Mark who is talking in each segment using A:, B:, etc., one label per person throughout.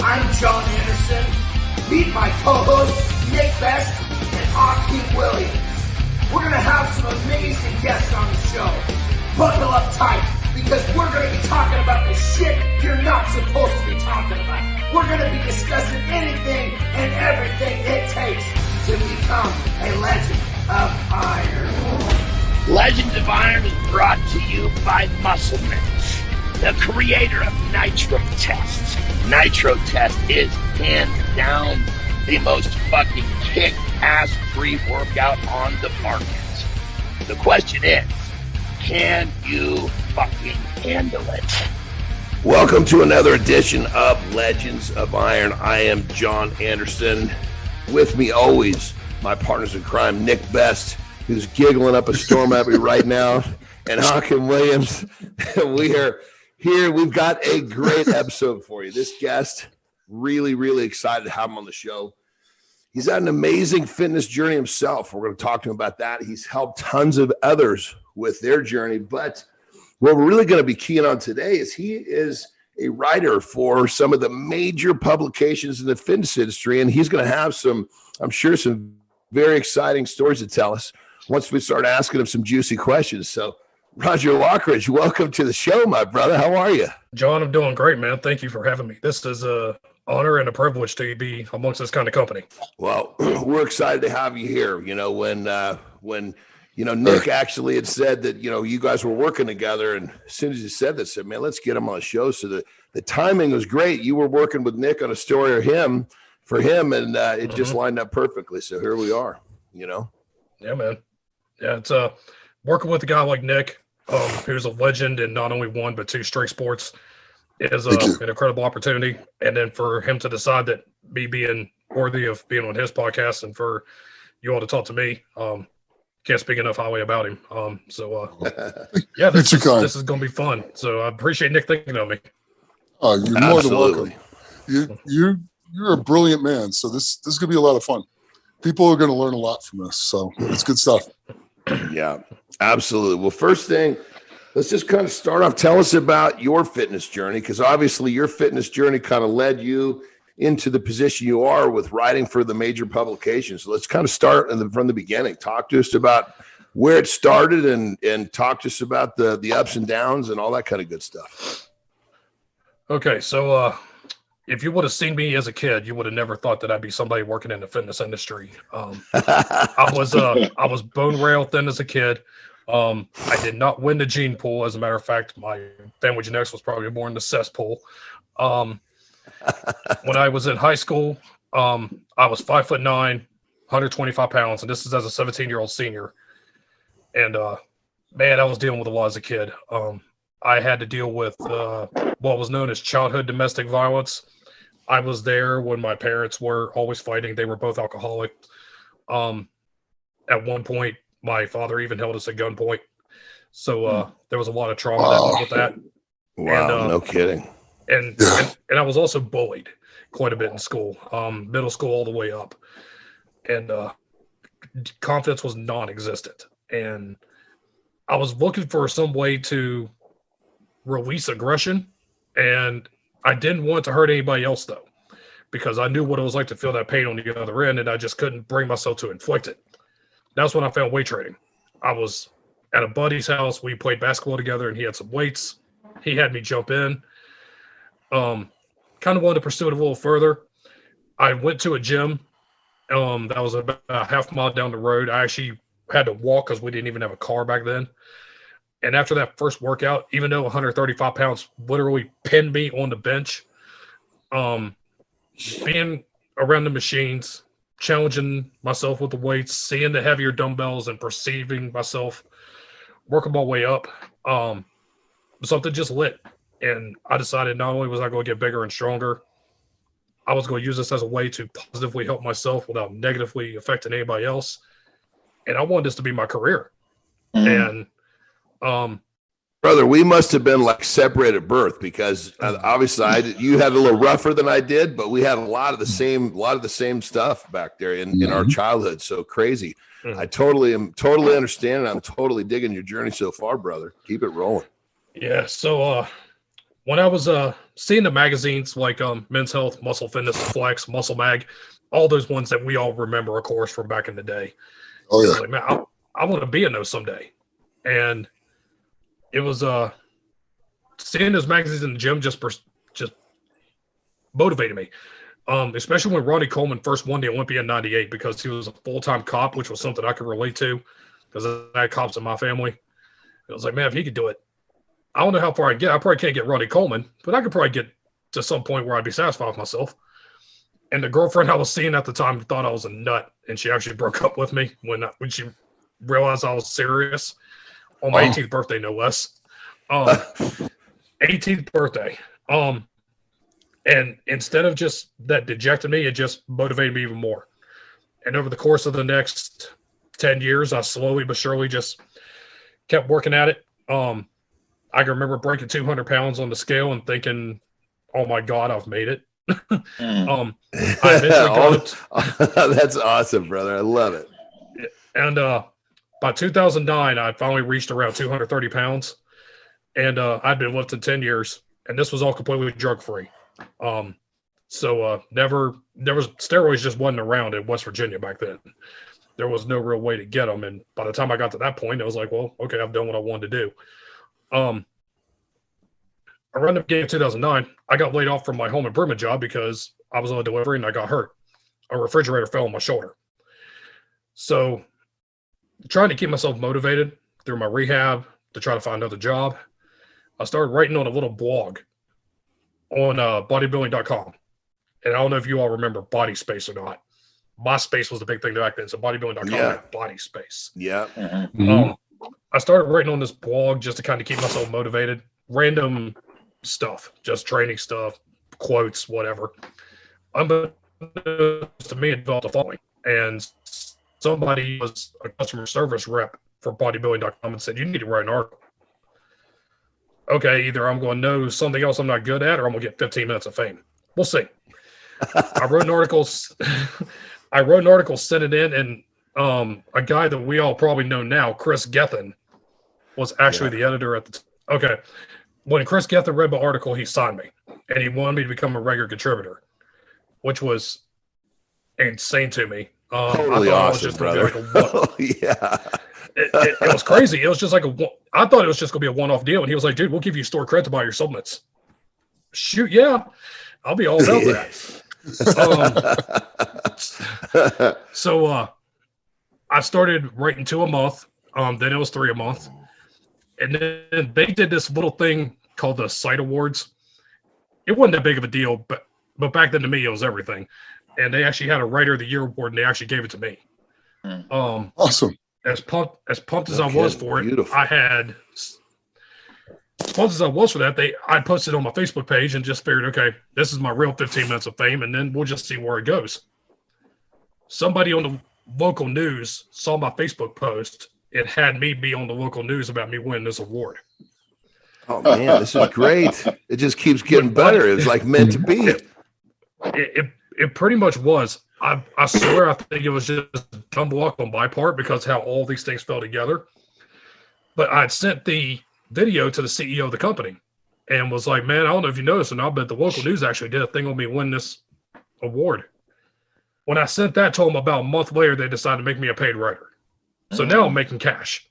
A: I'm John Anderson. Meet my co-hosts, Nick Best and Aki Williams. We're going to have some amazing guests on the show. Buckle up tight, because we're going to be talking about the shit you're not supposed to be talking about. We're going to be discussing anything and everything it takes to become a legend of iron.
B: Legends of Iron is brought to you by Muscle Minch, the creator of Nitro Test. Nitro Test is hands down the most fucking kick-ass pre-workout on the market. The question is, can you fucking handle it? Welcome to another edition of Legends of Iron. I am John Anderson. With me always, my partners in crime, Nick Best, who's giggling up a storm at me right now, and Hakim Williams. We are here. We've got a great episode for you. This guest, really excited to have him on the show. He's had an amazing fitness journey himself. We're going to talk to him about that. He's helped tons of others with their journey. But what we're really going to be keying on today is he is a writer for some of the major publications in the fitness industry. And he's going to have some, I'm sure, some very exciting stories to tell us once we start asking him some juicy questions. So, Roger Lockridge, welcome to the show, my brother. How are you?
C: John, I'm doing great, man. Thank you for having me. This is an honor and a privilege to be amongst this kind of company.
B: Well, we're excited to have you here. You know, when Nick actually had said that, you guys were working together, and as soon as he said that, said, man, let's get him on the show. So the timing was great. You were working with Nick on a story for him, and it just lined up perfectly. So here we are,
C: Yeah, man. Yeah, it's working with a guy like Nick, who's a legend in not only one but two straight sports, is an incredible opportunity. And then for him to decide that me being worthy of being on his podcast, and for you all to talk to me, can't speak enough highly about him. Yeah, this is going to be fun. So I appreciate Nick thinking of me.
D: Oh, you're more than welcome. You're a brilliant man. So this is going to be a lot of fun. People are going to learn a lot from this. So it's good stuff.
B: Yeah, absolutely. Well, first thing, let's just kind of start off. Tell us about your fitness journey, because obviously your fitness journey kind of led you into the position you are with writing for the major publications. So let's kind of start from the beginning. Talk to us about where it started, and talk to us about the ups and downs and all that kind of good stuff.
C: Okay, so if you would have seen me as a kid, you would have never thought that I'd be somebody working in the fitness industry. I was bone rail thin as a kid. I did not win the gene pool. As a matter of fact, my family genetics was probably born in the cesspool. When I was in high school, I was 5'9", 125 pounds, and this is as a 17-year-old senior. And man, I was dealing with a lot as a kid. I had to deal with what was known as childhood domestic violence. I was there when my parents were always fighting. They were both alcoholic. At one point, my father even held us at gunpoint. So there was a lot of trauma that went with that.
B: Wow, and, no kidding.
C: And I was also bullied quite a bit in school, middle school all the way up. And confidence was non-existent. And I was looking for some way to release aggression, and I didn't want to hurt anybody else, though, because I knew what it was like to feel that pain on the other end, and I just couldn't bring myself to inflict it. That's when I found weight training. I was at a buddy's house. We played basketball together, and he had some weights. He had me jump in. Kind of wanted to pursue it a little further. I went to a gym that was about a half mile down the road. I actually had to walk because we didn't even have a car back then. And after that first workout, even though 135 pounds literally pinned me on the bench, being around the machines, challenging myself with the weights, seeing the heavier dumbbells and perceiving myself working my way up, something just lit. And I decided not only was I going to get bigger and stronger, I was going to use this as a way to positively help myself without negatively affecting anybody else. And I wanted this to be my career. And
B: brother, we must have been like separated at birth, because obviously you had a little rougher than I did, but we had a lot of the same stuff back there in our childhood. So crazy. I totally understand, and I'm totally digging your journey so far, brother. Keep it rolling.
C: Yeah. So when I was seeing the magazines like Men's Health, Muscle Fitness, Flex, Muscle Mag, all those ones that we all remember, of course, from back in the day.
D: Oh yeah.
C: I was like, man, I want to be in those someday. And it was seeing those magazines in the gym just motivated me. Especially when Ronnie Coleman first won the Olympia in '98, because he was a full-time cop, which was something I could relate to because I had cops in my family. I was like, man, if he could do it, I don't know how far I'd get. I probably can't get Ronnie Coleman, but I could probably get to some point where I'd be satisfied with myself. And the girlfriend I was seeing at the time thought I was a nut, and she actually broke up with me when she realized I was serious on my 18th birthday, no less. 18th birthday. And instead of just that dejected me, it just motivated me even more. And over the course of the next 10 years, I slowly but surely just kept working at it. I can remember breaking 200 pounds on the scale and thinking, oh my God, I've made it. I eventually got it.
E: That's awesome, brother. I love it.
C: And by 2009, I finally reached around 230 pounds. And I'd been lifting 10 years. And this was all completely drug-free. So steroids just wasn't around in West Virginia back then. There was no real way to get them. And by the time I got to that point, I was like, well, okay, I've done what I wanted to do. Around the beginning of 2009, I got laid off from my home improvement job because I was on a delivery and I got hurt. A refrigerator fell on my shoulder. So trying to keep myself motivated through my rehab to try to find another job, I started writing on a little blog on bodybuilding.com. And I don't know if you all remember Body Space or not. MySpace was the big thing back then. So bodybuilding.com had Body Space.
E: Yeah.
C: I started writing on this blog just to kind of keep myself motivated. Random stuff, just training stuff, quotes, whatever. Unbeknownst to me, it developed a following. And somebody was a customer service rep for bodybuilding.com and said, you need to write an article. Okay, either I'm going to know something else I'm not good at, or I'm going to get 15 minutes of fame. We'll see. I wrote an article, sent it in, and a guy that we all probably know now, Chris Gethin, was actually the editor at the time. Okay. When Chris Gethin read my article, he signed me, and he wanted me to become a regular contributor, which was insane to me.
E: Totally awesome, brother.
C: It was crazy. It was just like I thought it was just going to be a one-off deal. And he was like, dude, we'll give you store credit to buy your supplements. Shoot, yeah. I'll be all about that. So I started writing 2 a month. Then it was 3 a month. And then they did this little thing called the Site Awards. It wasn't that big of a deal, but back then to me, it was everything. And they actually had a Writer of the Year award, and they actually gave it to me.
D: Awesome.
C: As pumped as I was for it,
E: beautiful.
C: as pumped as I was for that, I posted on my Facebook page and just figured, okay, this is my real 15 minutes of fame, and then we'll just see where it goes. Somebody on the local news saw my Facebook post and had me be on the local news about me winning this award.
E: Oh man, this is great. It just keeps getting better. It's like meant to be.
C: It pretty much was. I swear I think it was just dumb luck on my part because how all these things fell together. But I'd sent the video to the CEO of the company and was like, man, I don't know if you noticed or not, but the local news actually did a thing on me winning this award. When I sent that to them about a month later, they decided to make me a paid writer. So now I'm making cash.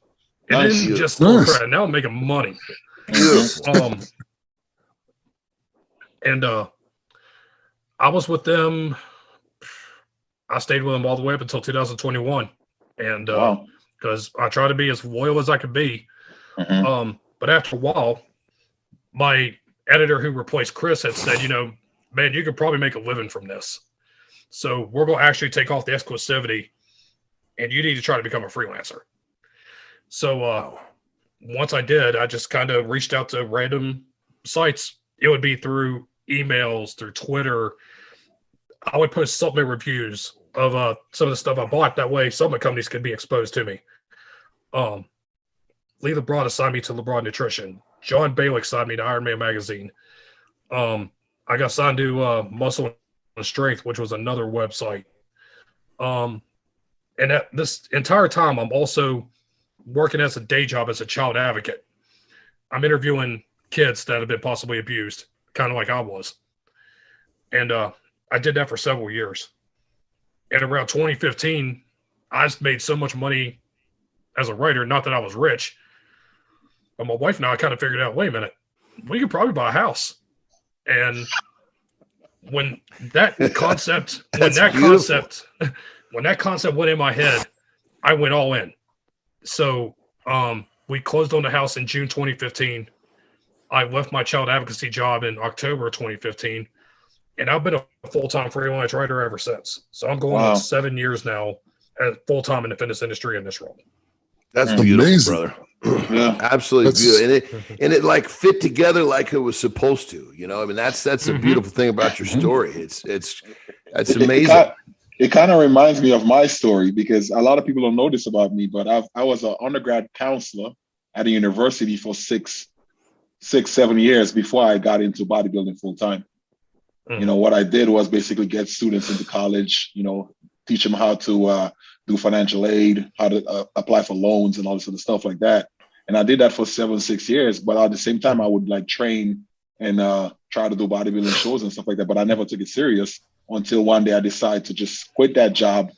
C: And then just credit. Now I'm making money. And I was with them. I stayed with them all the way up until 2021. And because I try to be as loyal as I could be. But after a while, my editor who replaced Chris had said, man, you could probably make a living from this. So we're going to actually take off the exclusivity and you need to try to become a freelancer. So once I did, I just kind of reached out to random sites. It would be through emails, through Twitter. I would post supplement reviews of some of the stuff I bought. That way supplement companies could be exposed to me. Lee LeBron assigned me to LeBron Nutrition. John Balick signed me to Iron Man Magazine. I got signed to Muscle and Strength, which was another website. And at this entire time, I'm also working as a day job as a child advocate. I'm interviewing kids that have been possibly abused, kind of like I was. And I did that for several years. And around 2015, I made so much money as a writer, not that I was rich, but my wife and I kind of figured out, wait a minute, we could probably buy a house. And when that concept, when that concept went in my head, I went all in. So we closed on the house in June 2015. I left my child advocacy job in October 2015, and I've been a full-time freelance writer ever since. So I'm going on 7 years now as full-time in the fitness industry in this role.
E: That's beautiful,
D: amazing,
E: brother. Yeah, absolutely beautiful. And it like fit together like it was supposed to. You know, I mean, that's the beautiful thing about your story. It's amazing.
F: It kind of reminds me of my story, because a lot of people don't know this about me, but I was an undergrad counselor at a university for 7 years before I got into bodybuilding full time. You know, what I did was basically get students into college, you know, teach them how to do financial aid, how to apply for loans and all this sort of stuff like that. And I did that for 6 years, but at the same time, I would like train and try to do bodybuilding shows and stuff like that. But I never took it serious until one day I decided to just quit that job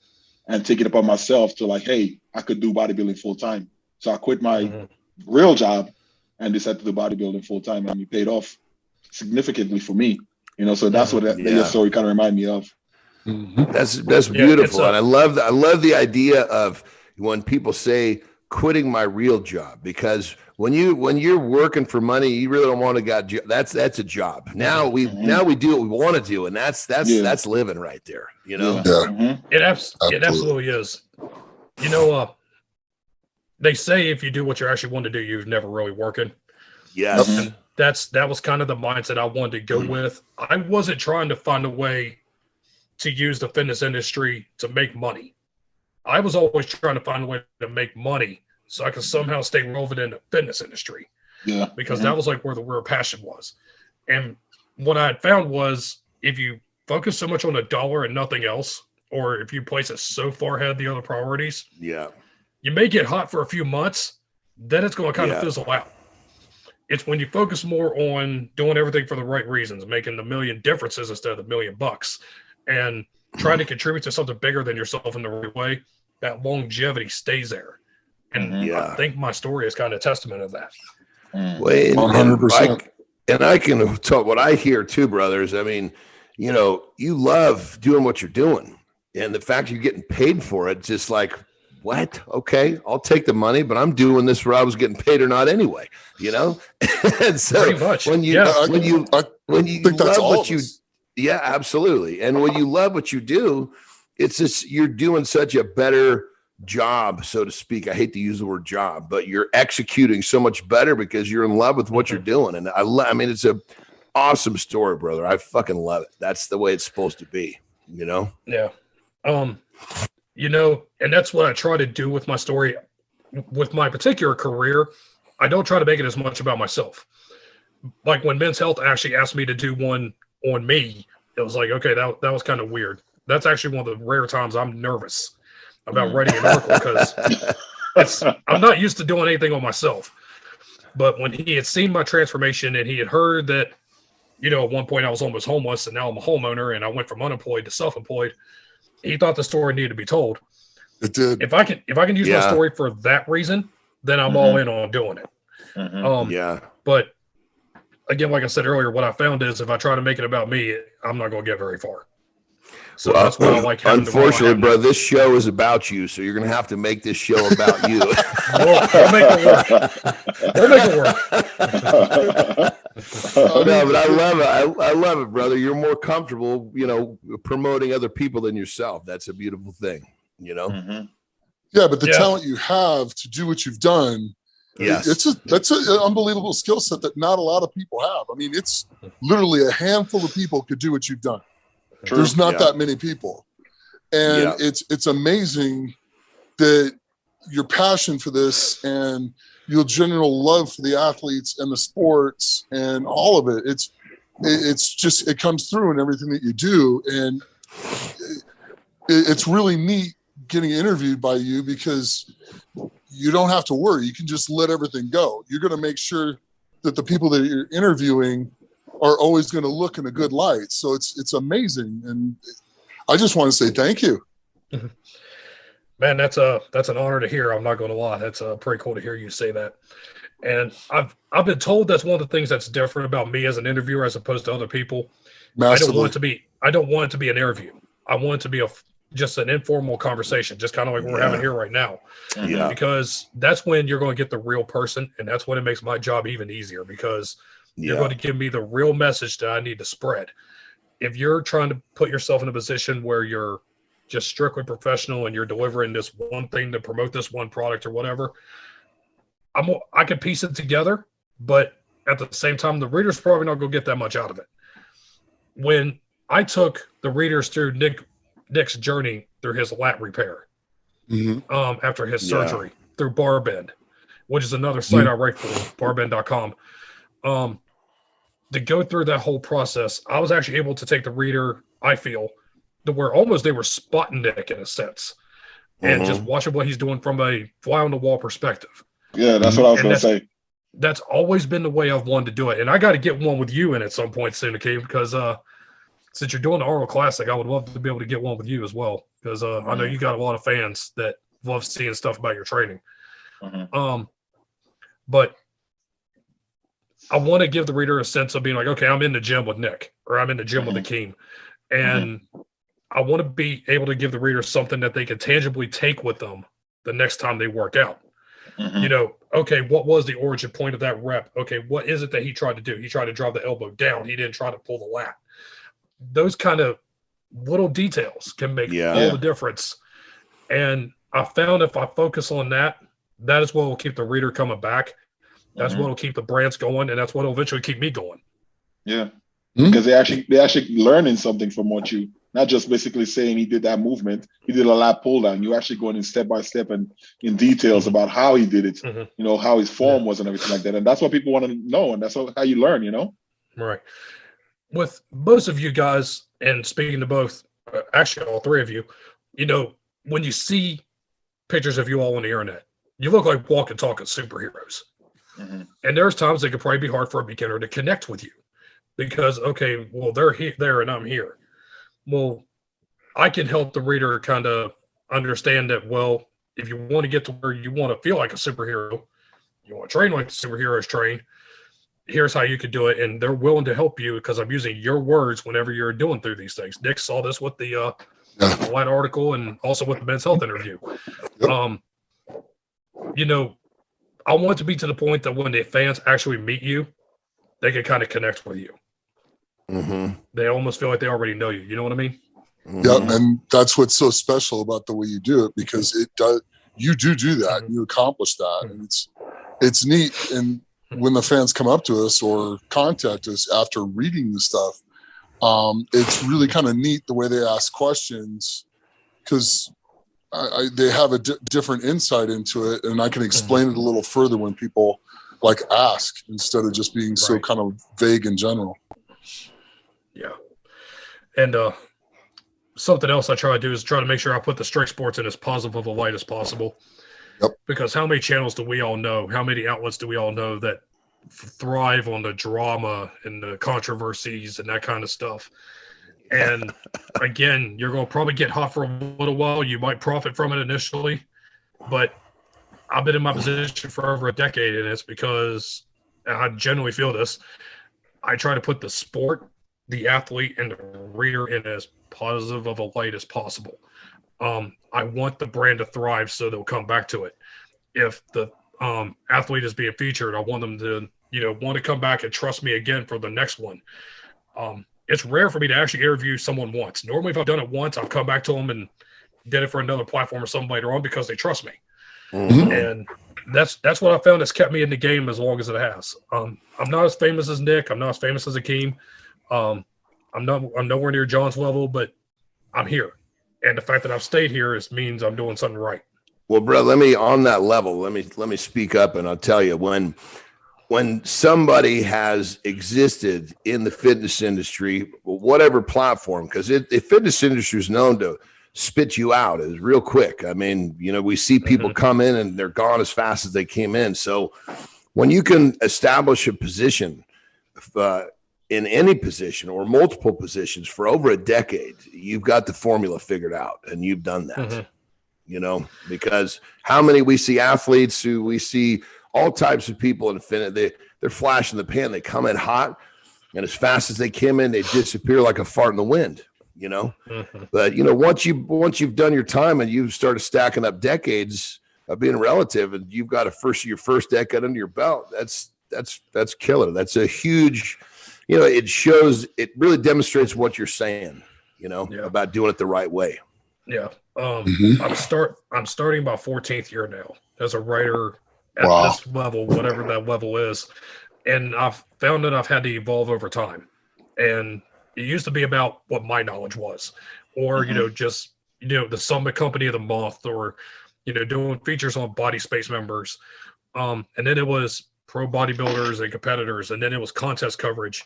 F: and take it upon myself to like, hey, I could do bodybuilding full time. So I quit my real job and decided to do bodybuilding full time, and it paid off significantly for me. You know, so that's what that story kind of reminded me of.
E: That's beautiful, and I love the idea of when people say quitting my real job, because when you're working for money, you really don't want to that's a job. Now we do what we want to do, and that's living right there. You know,
C: it absolutely is. You know, they say if you do what you actually want to do, you're never really working.
E: Yes.
C: And that was kind of the mindset I wanted to go with. I wasn't trying to find a way to use the fitness industry to make money. I was always trying to find a way to make money so I could somehow stay relevant in the fitness industry. Yeah. Because that was like where the real passion was. And what I had found was if you focus so much on a dollar and nothing else, or if you place it so far ahead of the other priorities, you may get hot for a few months, then it's going to kind of fizzle out. It's when you focus more on doing everything for the right reasons, making the million differences instead of the $1 million, and trying to contribute to something bigger than yourself in the right way, that longevity stays there. And I think my story is kind of a testament of that.
D: 100%.
E: And I can talk what I hear too, brothers. I mean, you know, you love doing what you're doing, and the fact you're getting paid for it, just like, what? Okay, I'll take the money, but I'm doing this where I was getting paid or not anyway, you know? And so
C: pretty much.
E: when you love what you, absolutely. And when you love what you do, it's just, you're doing such a better job, so to speak. I hate to use the word job, but you're executing so much better because you're in love with what you're doing. And I mean, it's a awesome story, brother. I fucking love it. That's the way it's supposed to be, you know?
C: Yeah. You know, and that's what I try to do with my story. With my particular career, I don't try to make it as much about myself. Like when Men's Health actually asked me to do one on me, it was like, okay, that was kind of weird. That's actually one of the rare times I'm nervous about writing an article, because I'm not used to doing anything on myself. But when he had seen my transformation and he had heard that, you know, at one point I was almost homeless and now I'm a homeowner and I went from unemployed to self-employed, he thought the story needed to be told.
D: It did.
C: If I can use my story for that reason, then I'm all in on doing it. But again, like I said earlier, what I found is if I try to make it about me, I'm not going to get very far. So that's why I like having
E: unfortunately, bro, this show is about you, so you're going to have to make this show about you.
C: We'll make it work. We'll make it work.
E: No, but I love it. I love it, brother. You're more comfortable, you know, promoting other people than yourself. That's a beautiful thing, you know?
D: Yeah, but the talent you have to do what you've done, that's an unbelievable skill set that not a lot of people have. I mean, it's literally a handful of people could do what you've done. True. There's not that many people. And it's amazing that your passion for this and your general love for the athletes and the sports and all of it, it's just, it comes through in everything that you do. And it's really neat getting interviewed by you because you don't have to worry. You can just let everything go. You're going to make sure that the people that you're interviewing are always going to look in a good light. So it's amazing. And I just want to say thank you.
C: Man, that's an honor to hear. I'm not going to lie. That's pretty cool to hear you say that. And I've been told that's one of the things that's different about me as an interviewer as opposed to other people.
D: Massively.
C: I don't want it to be an interview. I want it to be just an informal conversation, just kind of like we're having here right now.
E: Yeah.
C: Because that's when you're going to get the real person, and that's when it makes my job even easier because you're going to give me the real message that I need to spread. If you're trying to put yourself in a position where you're just strictly professional and you're delivering this one thing to promote this one product or whatever, I can piece it together, but at the same time, the reader's probably not going to get that much out of it. When I took the readers through Nick's journey through his lat repair, after his surgery through Barbend, which is another site I write for, barbend.com. To go through that whole process, I was actually able to take the reader, I feel, to where almost they were spotting Nick in a sense, and just watching what he's doing from a fly on the wall perspective.
F: Yeah, that's what I was going to say.
C: That's always been the way I've wanted to do it. And I got to get one with you in at some point soon, okay? Because since you're doing the Oral Classic, I would love to be able to get one with you as well. Because I know you got a lot of fans that love seeing stuff about your training. But I want to give the reader a sense of being like, okay, I'm in the gym with Nick, or I'm in the gym with Akeem. And I want to be able to give the reader something that they can tangibly take with them the next time they work out. You know, okay, what was the origin point of that rep? Okay, what is it that he tried to do? He tried to drive the elbow down. He didn't try to pull the lat. Those kind of little details can make all the difference. And I found if I focus on that, that is what will keep the reader coming back. That's what will keep the brands going, and that's what will eventually keep me going. Yeah.
F: Because they're actually learning something from what you, not just basically saying he did that movement, he did a lat pull down. You're actually going in step by step and in details about how he did it, you know, how his form was and everything like that. And that's what people want to know, and that's how you learn, you know?
C: Right. With most of you guys, and speaking to both, actually all three of you, you know, when you see pictures of you all on the internet, you look like walking, talking superheroes. And there's times it could probably be hard for a beginner to connect with you because, okay, well, they're there and I'm here. Well, I can help the reader kind of understand that, well, if you want to get to where you want to feel like a superhero, you want to train like the superheroes train, here's how you could do it. And they're willing to help you because I'm using your words whenever you're doing through these things. Nick saw this with the White article and also with the Men's Health interview. You know, I want it to be to the point that when the fans actually meet you, they can kind of connect with you. They almost feel like they already know you. You know what I mean?
D: Yeah, and that's what's so special about the way you do it, because it does. You do that. You accomplish that, and it's neat. And when the fans come up to us or contact us after reading the stuff, it's really kind of neat the way they ask questions, because they have a different insight into it, and I can explain it a little further when people like ask instead of just being so kind of vague in general.
C: Yeah. And something else I try to do is try to make sure I put the strength sports in as positive of a light as possible. Because how many channels do we all know? How many outlets do we all know that thrive on the drama and the controversies and that kind of stuff? And again, you're going to probably get hot for a little while. You might profit from it initially, but I've been in my position for over a decade, and it's because, and I generally feel this, I try to put the sport, the athlete, and the reader in as positive of a light as possible. I want the brand to thrive so they'll come back to it. If the athlete is being featured, I want them to, you know, want to come back and trust me again for the next one. It's rare for me to actually interview someone once. Normally, if I've done it once, I'll come back to them and did it for another platform or something later on because they trust me. And that's what I found has kept me in the game as long as it has. I'm not as famous as Nick. I'm not as famous as Akeem. I'm nowhere near John's level, but I'm here. And the fact that I've stayed here means I'm doing something right.
E: Well, bro, let me speak up, and I'll tell you, when somebody has existed in the fitness industry, whatever platform, because the fitness industry is known to spit you out is real quick. I mean, you know, we see people come in and they're gone as fast as they came in. So when you can establish a position in any position or multiple positions for over a decade, you've got the formula figured out, and you've done that, you know, because how many we see athletes who we see all types of people in they're flashing the pan, they come in hot, and as fast as they came in, they disappear like a fart in the wind, you know. But, you know, once you've done your time and you've started stacking up decades of being relative, and you've got your first decade under your belt, that's killer. That's a huge, you know, it really demonstrates what you're saying, you know, about doing it the right way.
C: Yeah. I'm starting my 14th year now as a writer at this level, whatever that level is. And I've found that I've had to evolve over time. And it used to be about what my knowledge was, or, you know, just, you know, the Summit Company of the Month, or, you know, doing features on Body Space members. And then it was pro bodybuilders and competitors. And then it was contest coverage.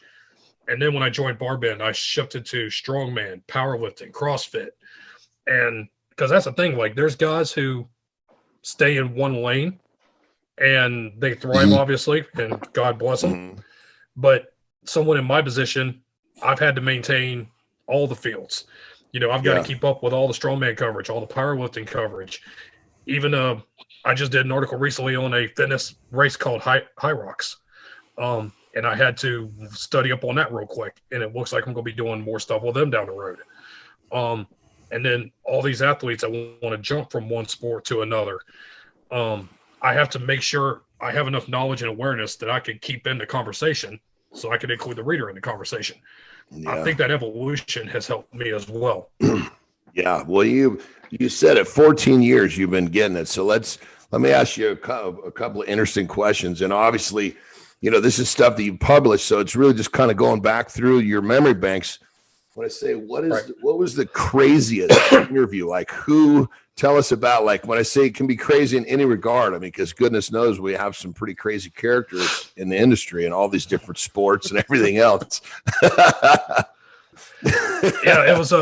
C: And then when I joined Barbend, I shifted to strongman, powerlifting, CrossFit. And because that's the thing, like, there's guys who stay in one lane and they thrive, obviously, and God bless them. But someone in my position, I've had to maintain all the fields. You know, I've got to keep up with all the strongman coverage, all the powerlifting coverage. Even I just did an article recently on a fitness race called High Rocks. And I had to study up on that real quick. And it looks like I'm going to be doing more stuff with them down the road. And then all these athletes that want to jump from one sport to another. I have to make sure I have enough knowledge and awareness that I can keep in the conversation so I can include the reader in the conversation. I think that evolution has helped me as well.
E: Yeah. Well, you said it, 14 years you've been getting it. So let me ask you a couple of interesting questions. And obviously, you know, this is stuff that you published, so it's really just kind of going back through your memory banks. When I say, what was the craziest interview? Like, tell us about, like, when I say it can be crazy in any regard, I mean, because goodness knows we have some pretty crazy characters in the industry and all these different sports and everything else.
C: It was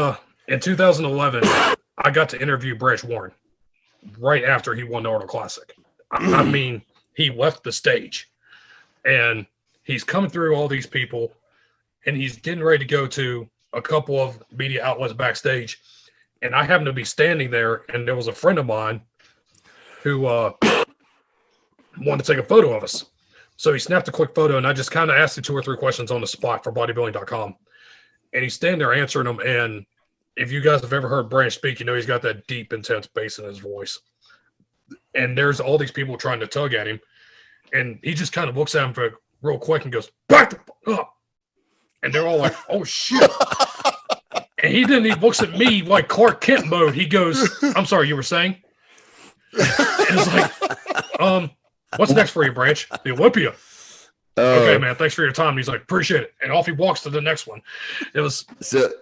C: in 2011, I got to interview Branch Warren right after he won the Arnold Classic. I mean, he left the stage and he's coming through all these people and he's getting ready to go to a couple of media outlets backstage. And I happened to be standing there, and there was a friend of mine who wanted to take a photo of us. So he snapped a quick photo, and I just kind of asked him 2 or 3 questions on the spot for bodybuilding.com. And he's standing there answering them. And if you guys have ever heard Branch speak, you know he's got that deep, intense bass in his voice. And there's all these people trying to tug at him. And he just kind of looks at him for real quick and goes, "Back the fuck up." And they're all like, "Oh, shit." And he looks at me like Clark Kent mode. He goes, "I'm sorry, you were saying?" And it's like, what's next for you, Branch? The Olympia. Okay, man, thanks for your time. And he's like, "Appreciate it." And off he walks to the next one. It was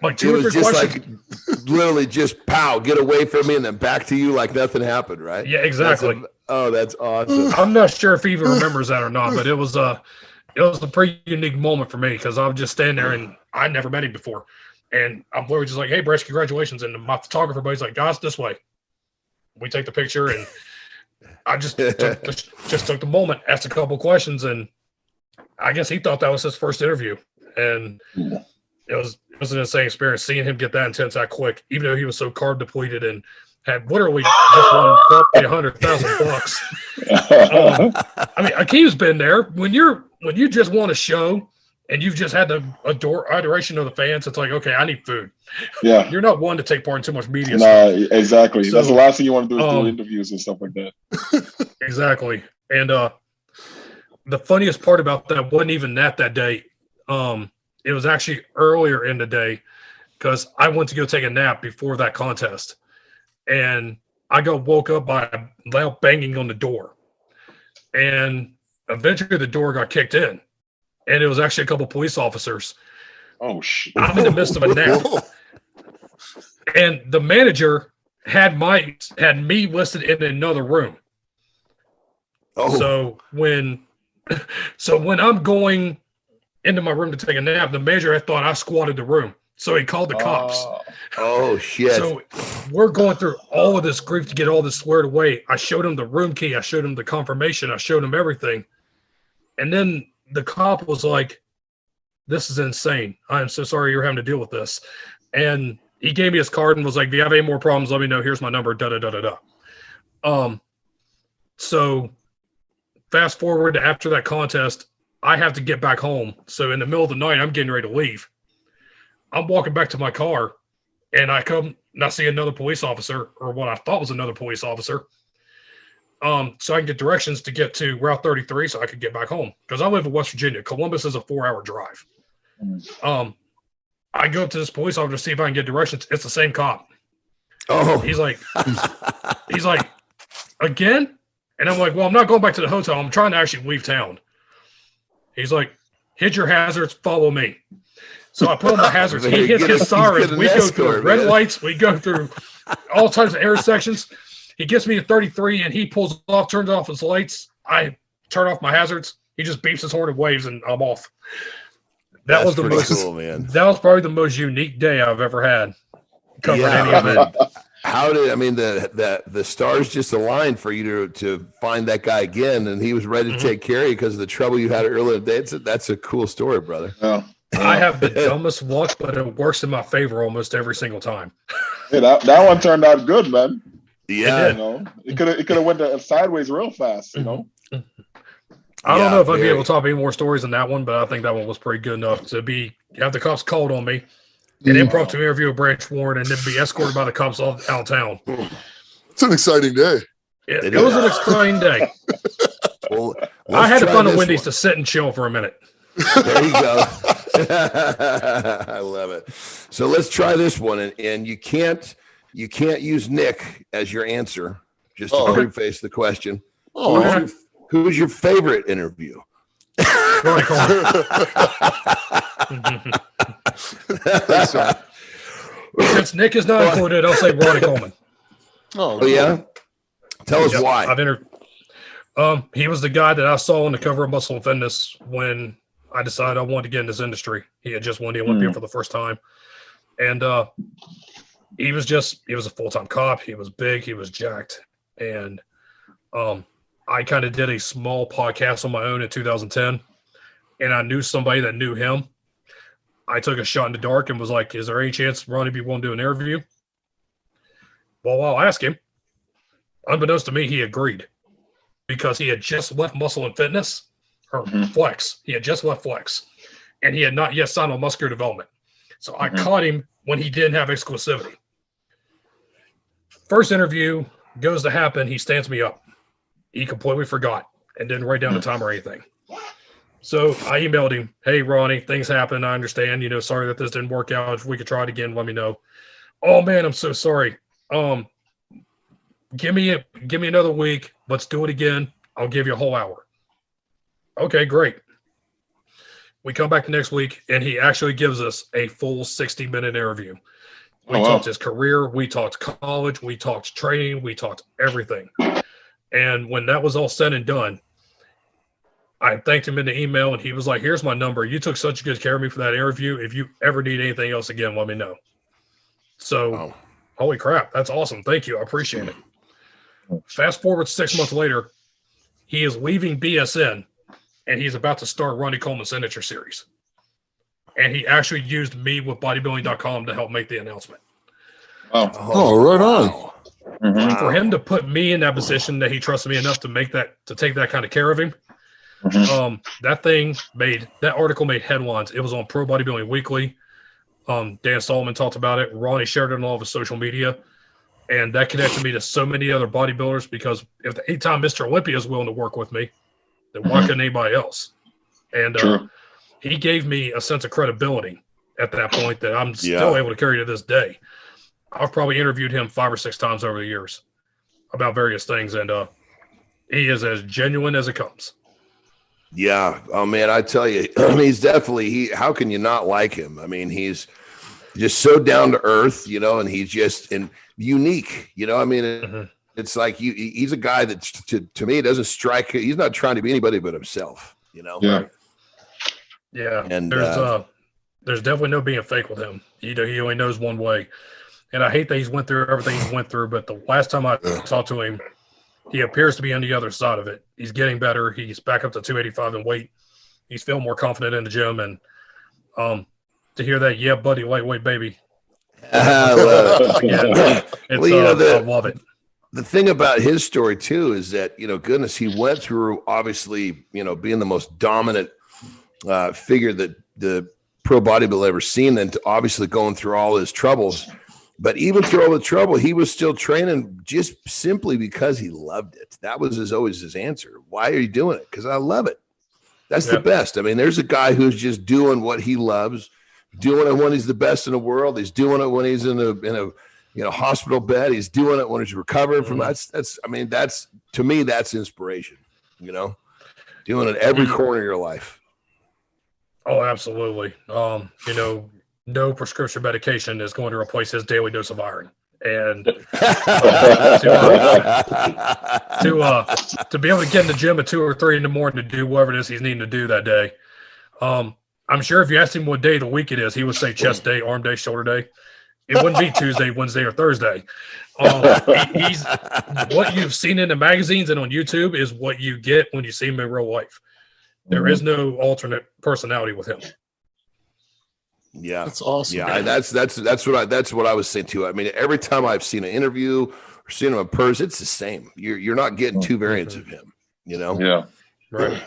C: like 2 or 3 questions.
E: Like, literally just pow, get away from me, and then back to you like nothing happened, right?
C: Yeah, exactly.
E: That's awesome.
C: I'm not sure if he even remembers that or not, but it was a pretty unique moment for me because I was just standing there and I never met him before. And I'm literally just like, "Hey, Branch, congratulations." And my photographer buddy's like, "Guys, this way." We take the picture, and I just took the moment, asked a couple questions, and I guess he thought that was his first interview. And it was an insane experience seeing him get that intense that quick, even though he was so carb depleted and had literally just won probably $100,000. I mean, Akeem's been there. When you just want a show and you've just had the adoration of the fans, it's like, okay, I need food.
F: Yeah.
C: You're not one to take part in too much media.
F: Nah, exactly. So, that's the last thing you want to do is do interviews and stuff like that.
C: Exactly. And the funniest part about that wasn't even that day. It was actually earlier in the day because I went to go take a nap before that contest. And I got woke up by a loud banging on the door. And eventually the door got kicked in. And it was actually a couple of police officers.
F: Oh, shit.
C: I'm in the midst of a nap. And the manager had me listed in another room.
E: Oh.
C: So when I'm going into my room to take a nap, the manager had thought I squatted the room. So he called the cops.
E: Oh, shit.
C: So we're going through all of this grief to get all this squared away. I showed him the room key. I showed him the confirmation. I showed him everything. And then the cop was like, "This is insane. I'm so sorry you're having to deal with this." And he gave me his card and was like, "If you have any more problems, let me know. Here's my number, da-da-da-da-da." So fast forward to after that contest, I have to get back home. So in the middle of the night, I'm getting ready to leave. I'm walking back to my car, and I come and I see another police officer, or what I thought was another police officer. So I can get directions to get to Route 33 so I could get back home, because I live in West Virginia. Columbus is a 4-hour drive. I go up to this police officer to see if I can get directions. It's the same cop.
E: Oh,
C: he's like, again? And I'm like, well, I'm not going back to the hotel. I'm trying to actually leave town. He's like, hit your hazards, follow me. So I put on my hazards. He hits his sirens. We go through red lights. We go through all types of intersections. He gets me to 33, and he pulls off, turns off his lights. I turn off my hazards. He just beeps his horn and waves, and I'm off. That was the most cool, man. That was probably the most unique day I've ever had. Covering any of it.
E: How did the stars just aligned for you to find that guy again, and he was ready to take care of you because of the trouble you had earlier in the day? That's a cool story, brother.
F: Yeah.
C: I have the dumbest luck, but it works in my favor almost every single time.
F: Hey, that one turned out good, man.
E: Yeah,
F: you know, it could have went sideways real fast. You know.
C: I don't know if I'd be able to top any more stories than that one, but I think that one was pretty good enough to have the cops called on me, an impromptu interview with Branch Warren, and then be escorted by the cops out of town.
D: It's an exciting day.
C: It was an exciting day.
E: Well,
C: I had to find a Wendy's to sit and chill for a minute.
E: There you go. I love it. So let's try this one, and you can't use Nick as your answer. Just to preface the question. Who's your favorite interview?
C: Ronnie Coleman. Since Nick is not included, I'll say Ronnie Coleman.
E: Oh yeah. Tell us why.
C: He was the guy that I saw on the cover of Muscle and Fitness when I decided I wanted to get in this industry. He had just won the Olympia for the first time. And he was a full-time cop. He was big. He was jacked. And I kind of did a small podcast on my own in 2010. And I knew somebody that knew him. I took a shot in the dark and was like, is there any chance Ronnie be willing to do an interview? Well, I'll ask him. Unbeknownst to me, he agreed. Because he had just left Muscle and Fitness, or Flex. He had just left Flex, and he had not yet signed on Muscular Development. So I caught him when he didn't have exclusivity. First interview goes to happen. He stands me up. He completely forgot and didn't write down the time or anything. So I emailed him, hey, Ronnie, things happen. I understand. Sorry that this didn't work out. If we could try it again, let me know. Oh, man, I'm so sorry. Give me another week. Let's do it again. I'll give you a whole hour. Okay, great. We come back the next week, and he actually gives us a full 60-minute interview. We talked his career. We talked college. We talked training. We talked everything. And when that was all said and done, I thanked him in the email, and he was like, here's my number. You took such good care of me for that interview. If you ever need anything else again, let me know. So, holy crap. That's awesome. Thank you. I appreciate it. Fast forward 6 months later, he is leaving BSN, and he's about to start Ronnie Coleman's signature series. And he actually used me with bodybuilding.com to help make the announcement.
D: Oh, right on.
C: For him to put me in that position that he trusted me enough to take that kind of care of him, that article made headlines. It was on Pro Bodybuilding Weekly. Dan Solomon talked about it. Ronnie shared it on all of his social media. And that connected me to so many other bodybuilders, because if the 8-time Mr. Olympia is willing to work with me, then why couldn't anybody else? And he gave me a sense of credibility at that point that I'm still able to carry to this day. I've probably interviewed him 5 or 6 times over the years about various things, and he is as genuine as it comes.
E: Yeah. Oh, man, I tell you, he's definitely how can you not like him? I mean, he's just so down to earth, and he's just unique, I mean, it's like he's a guy that to me doesn't strike. He's not trying to be anybody but himself,
F: Yeah.
C: Yeah. And there's definitely no being fake with him. He only knows one way. And I hate that he's went through everything he's went through, but the last time I talked to him, he appears to be on the other side of it. He's getting better. He's back up to 285 in weight. He's feeling more confident in the gym. And to hear that, yeah, buddy, lightweight baby.
E: I love it.
C: I love it.
E: The thing about his story too is that, goodness, he went through obviously, being the most dominant figure that the pro bodybuilder ever seen, and obviously going through all his troubles. But even through all the trouble, he was still training just simply because he loved it. That was always his answer. Why are you doing it? Because I love it. That's the best. I mean, there's a guy who's just doing what he loves, doing it when he's the best in the world. He's doing it when he's in a hospital bed. He's doing it when he's recovering from that's to me, that's inspiration, doing it every corner of your life.
C: Oh, absolutely. No prescription medication is going to replace his daily dose of iron. And to be able to get in the gym at 2 or 3 in the morning to do whatever it is he's needing to do that day. I'm sure if you asked him what day of the week it is, he would say chest day, arm day, shoulder day. It wouldn't be Tuesday, Wednesday, or Thursday. He's what you've seen in the magazines and on YouTube is what you get when you see him in real life. There is no alternate personality with him.
E: Yeah,
D: that's awesome.
E: Yeah, that's what I was saying too. I mean, every time I've seen an interview or seen him in person, it's the same. You're not getting two variants of him.
F: Yeah,
C: right.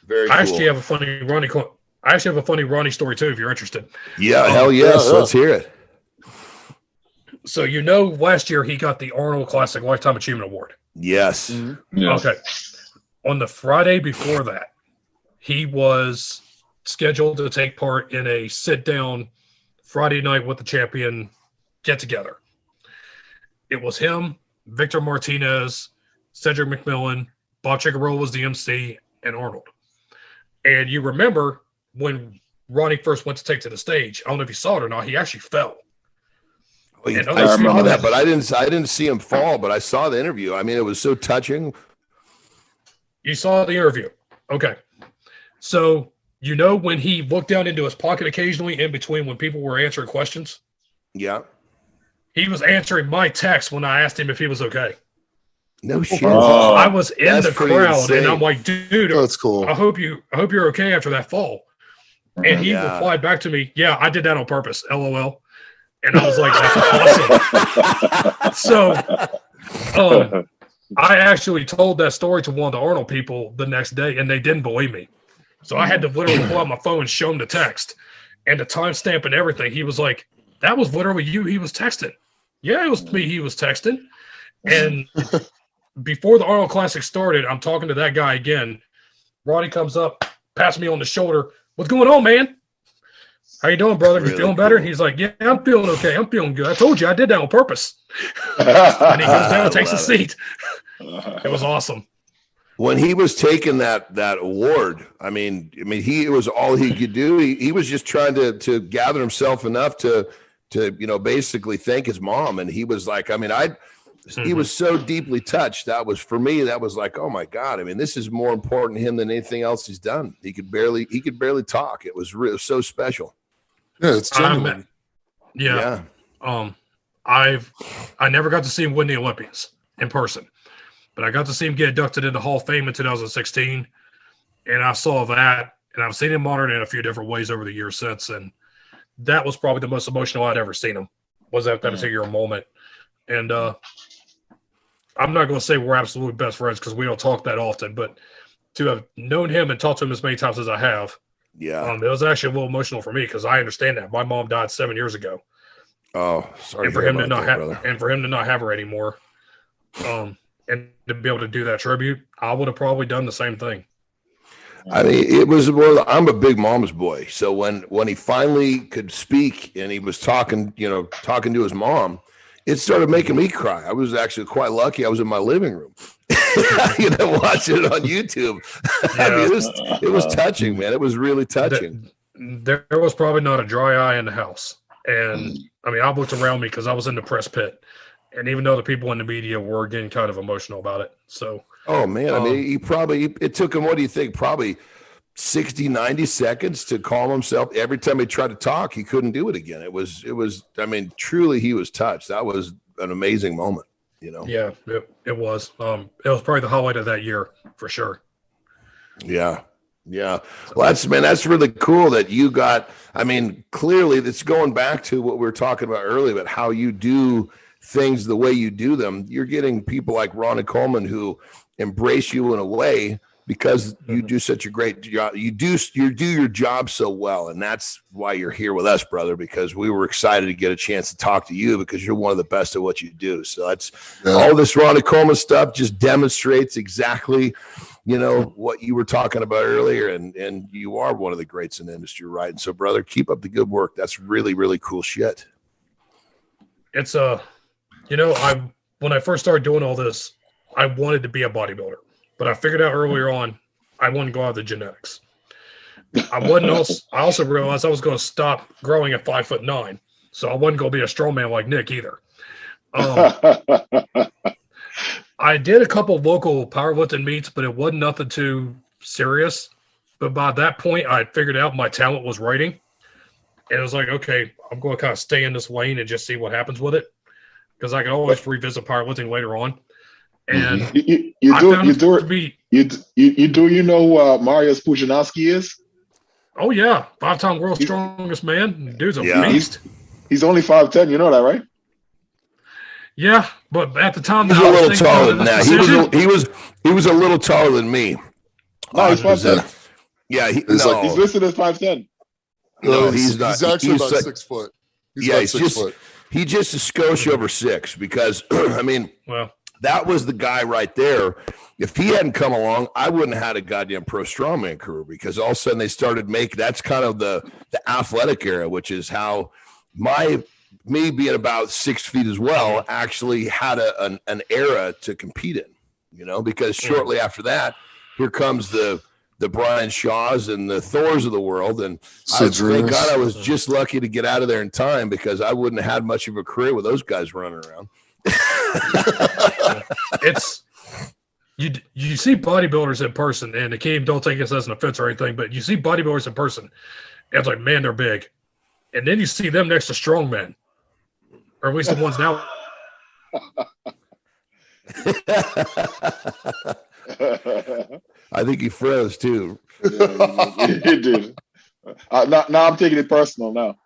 E: Very.
C: I
E: cool.
C: actually have a funny Ronnie story too, if you're interested.
E: Yeah, hell yes. Yeah. Let's hear it.
C: So last year he got the Arnold Classic Lifetime Achievement Award.
E: Yes.
F: Mm-hmm. Yes.
C: Okay. On the Friday before that, he was scheduled to take part in a sit-down Friday night with the champion get-together. It was him, Victor Martinez, Cedric McMillan, Bob Chigarola was the MC, and Arnold. And you remember when Ronnie first went to take to the stage, I don't know if you saw it or not, he actually fell.
E: I saw that, but I didn't see him fall, but I saw the interview. I mean, it was so touching.
C: You saw the interview. Okay. So, when he looked down into his pocket occasionally in between when people were answering questions?
E: Yeah.
C: He was answering my text when I asked him if he was okay.
E: No shit.
C: I was in the crowd insane. And I'm like, dude,
D: that's cool.
C: I hope you're okay after that fall. And he replied back to me, yeah, I did that on purpose. LOL. And I was like, that's awesome. So I actually told that story to one of the Arnold people the next day, and they didn't believe me. So I had to literally pull out my phone and show him the text and the timestamp and everything. He was like, that was literally you he was texting. Yeah, it was me he was texting. And before the Arnold Classic started, I'm talking to that guy again. Ronnie comes up, pats me on the shoulder. What's going on, man? How you doing, brother? You feeling better? And he's like, yeah, I'm feeling okay. I'm feeling good. I told you I did that on purpose. And he goes down and takes a seat. It was awesome.
E: When he was taking that award, I mean, it was all he could do. He was just trying to gather himself enough to basically thank his mom. And he was like, he was so deeply touched. That was, for me, that was like, oh my God. I mean, this is more important to him than anything else he's done. He could barely talk. It was so special.
D: Yeah, it's genuine.
C: Yeah. I never got to see him win the Olympics in person, but I got to see him get inducted into Hall of Fame in 2016, and I saw that, and I've seen him honored in a few different ways over the years since, and that was probably the most emotional I'd ever seen him, was that particular moment. And I'm not going to say we're absolute best friends because we don't talk that often, but to have known him and talked to him as many times as I have, it was actually a little emotional for me because I understand that my mom died 7 years ago.
E: Oh, sorry.
C: And for him to not have her anymore, and to be able to do that tribute, I would have probably done the same thing.
E: I mean, I'm a big mom's boy. So when he finally could speak and he was talking to his mom, it started making me cry. I was actually quite lucky. I was in my living room, watching it on YouTube.
C: Yeah.
E: I mean, it was touching, man. It was really touching.
C: There was probably not a dry eye in the house. And I mean, I looked around me because I was in the press pit. And even though the people in the media were getting kind of emotional about it. So,
E: oh man, I mean, it took him, what do you think? Probably 60, 90 seconds to calm himself. Every time he tried to talk, he couldn't do it again. It was, I mean, truly he was touched. That was an amazing moment. you know?
C: Yeah, it was. It was probably the highlight of that year for sure.
E: Yeah. Yeah. Well, that's really cool that you got, I mean, clearly that's going back to what we were talking about earlier, about how you do things the way you do them. You're getting people like Ronnie Coleman who embrace you in a way because you do such a great job. You do your job so well. And that's why you're here with us, brother, because we were excited to get a chance to talk to you because you're one of the best at what you do. So that's all this Ronnie Coleman stuff just demonstrates exactly, you know, what you were talking about earlier. And you are one of the greats in the industry, right? And so, brother, keep up the good work. That's really, really cool shit.
C: It's you know, when I first started doing all this, I wanted to be a bodybuilder. But I figured out earlier on, I wouldn't go out of the genetics. I also realized I was going to stop growing at 5'9", so I wasn't going to be a strongman like Nick either. I did a couple of local powerlifting meets, but it wasn't nothing too serious. But by that point, I figured out my talent was writing, and it was like, okay, I'm going to kind of stay in this lane and just see what happens with it, because I can always revisit powerlifting later on. And
F: you know who Mariusz Pudzianowski is?
C: Oh yeah, 5-time world's strongest man. Dude's a beast.
F: He's only 5'10". You know that, right?
C: Yeah, but at the time,
E: he's a little taller than that. He was a little taller than me.
F: No, he's 5'10".
E: Yeah,
F: he's listed as 5'10".
E: No, he's not.
D: He's actually about 6 foot. He's
E: just a skosh over 6 because I mean,
C: well,
E: that was the guy right there. If he hadn't come along, I wouldn't have had a goddamn pro strongman career, because all of a sudden they started making, that's kind of the athletic era, which is how me being about 6 feet as well actually had an era to compete in, you know, because shortly after that, here comes the Brian Shaws and the Thors of the world. And thank God I was just lucky to get out of there in time, because I wouldn't have had much of a career with those guys running around.
C: It's you see bodybuilders in person, and Akeem, don't take this as an offense or anything, but you see bodybuilders in person, and it's like, man, they're big, and then you see them next to strongmen, or at least the ones now.
E: I think he froze too.
F: Yeah, he did. Now I'm taking it personal now.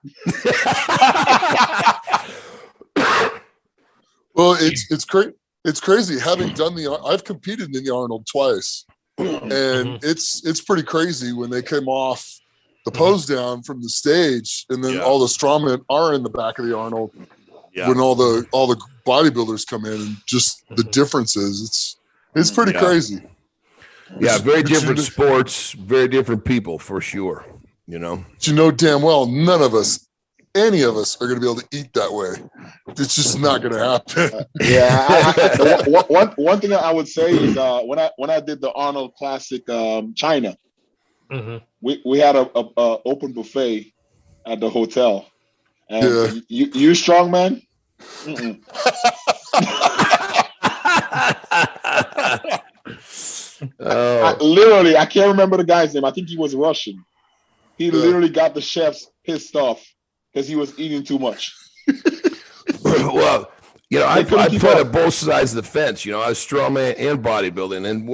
D: Well, it's crazy. It's crazy having done I've competed in the Arnold twice, and it's pretty crazy when they came off the pose down from the stage, and then all the strongmen are in the back of the Arnold. Yeah. When all the bodybuilders come in, and just the differences, it's pretty crazy.
E: Yeah, very different sports, very different people for sure. You know,
D: but you know damn well none of us, any of us, are going to be able to eat that way. It's just not going to happen.
F: One thing that I would say is when I did the Arnold Classic China, we had a open buffet at the hotel, and you strong man. I can't remember the guy's name. I think he was Russian. He literally got the chefs pissed off because he was eating too much.
E: Well, you know, I played at both sides of the fence. You know, I was strongman and bodybuilding, and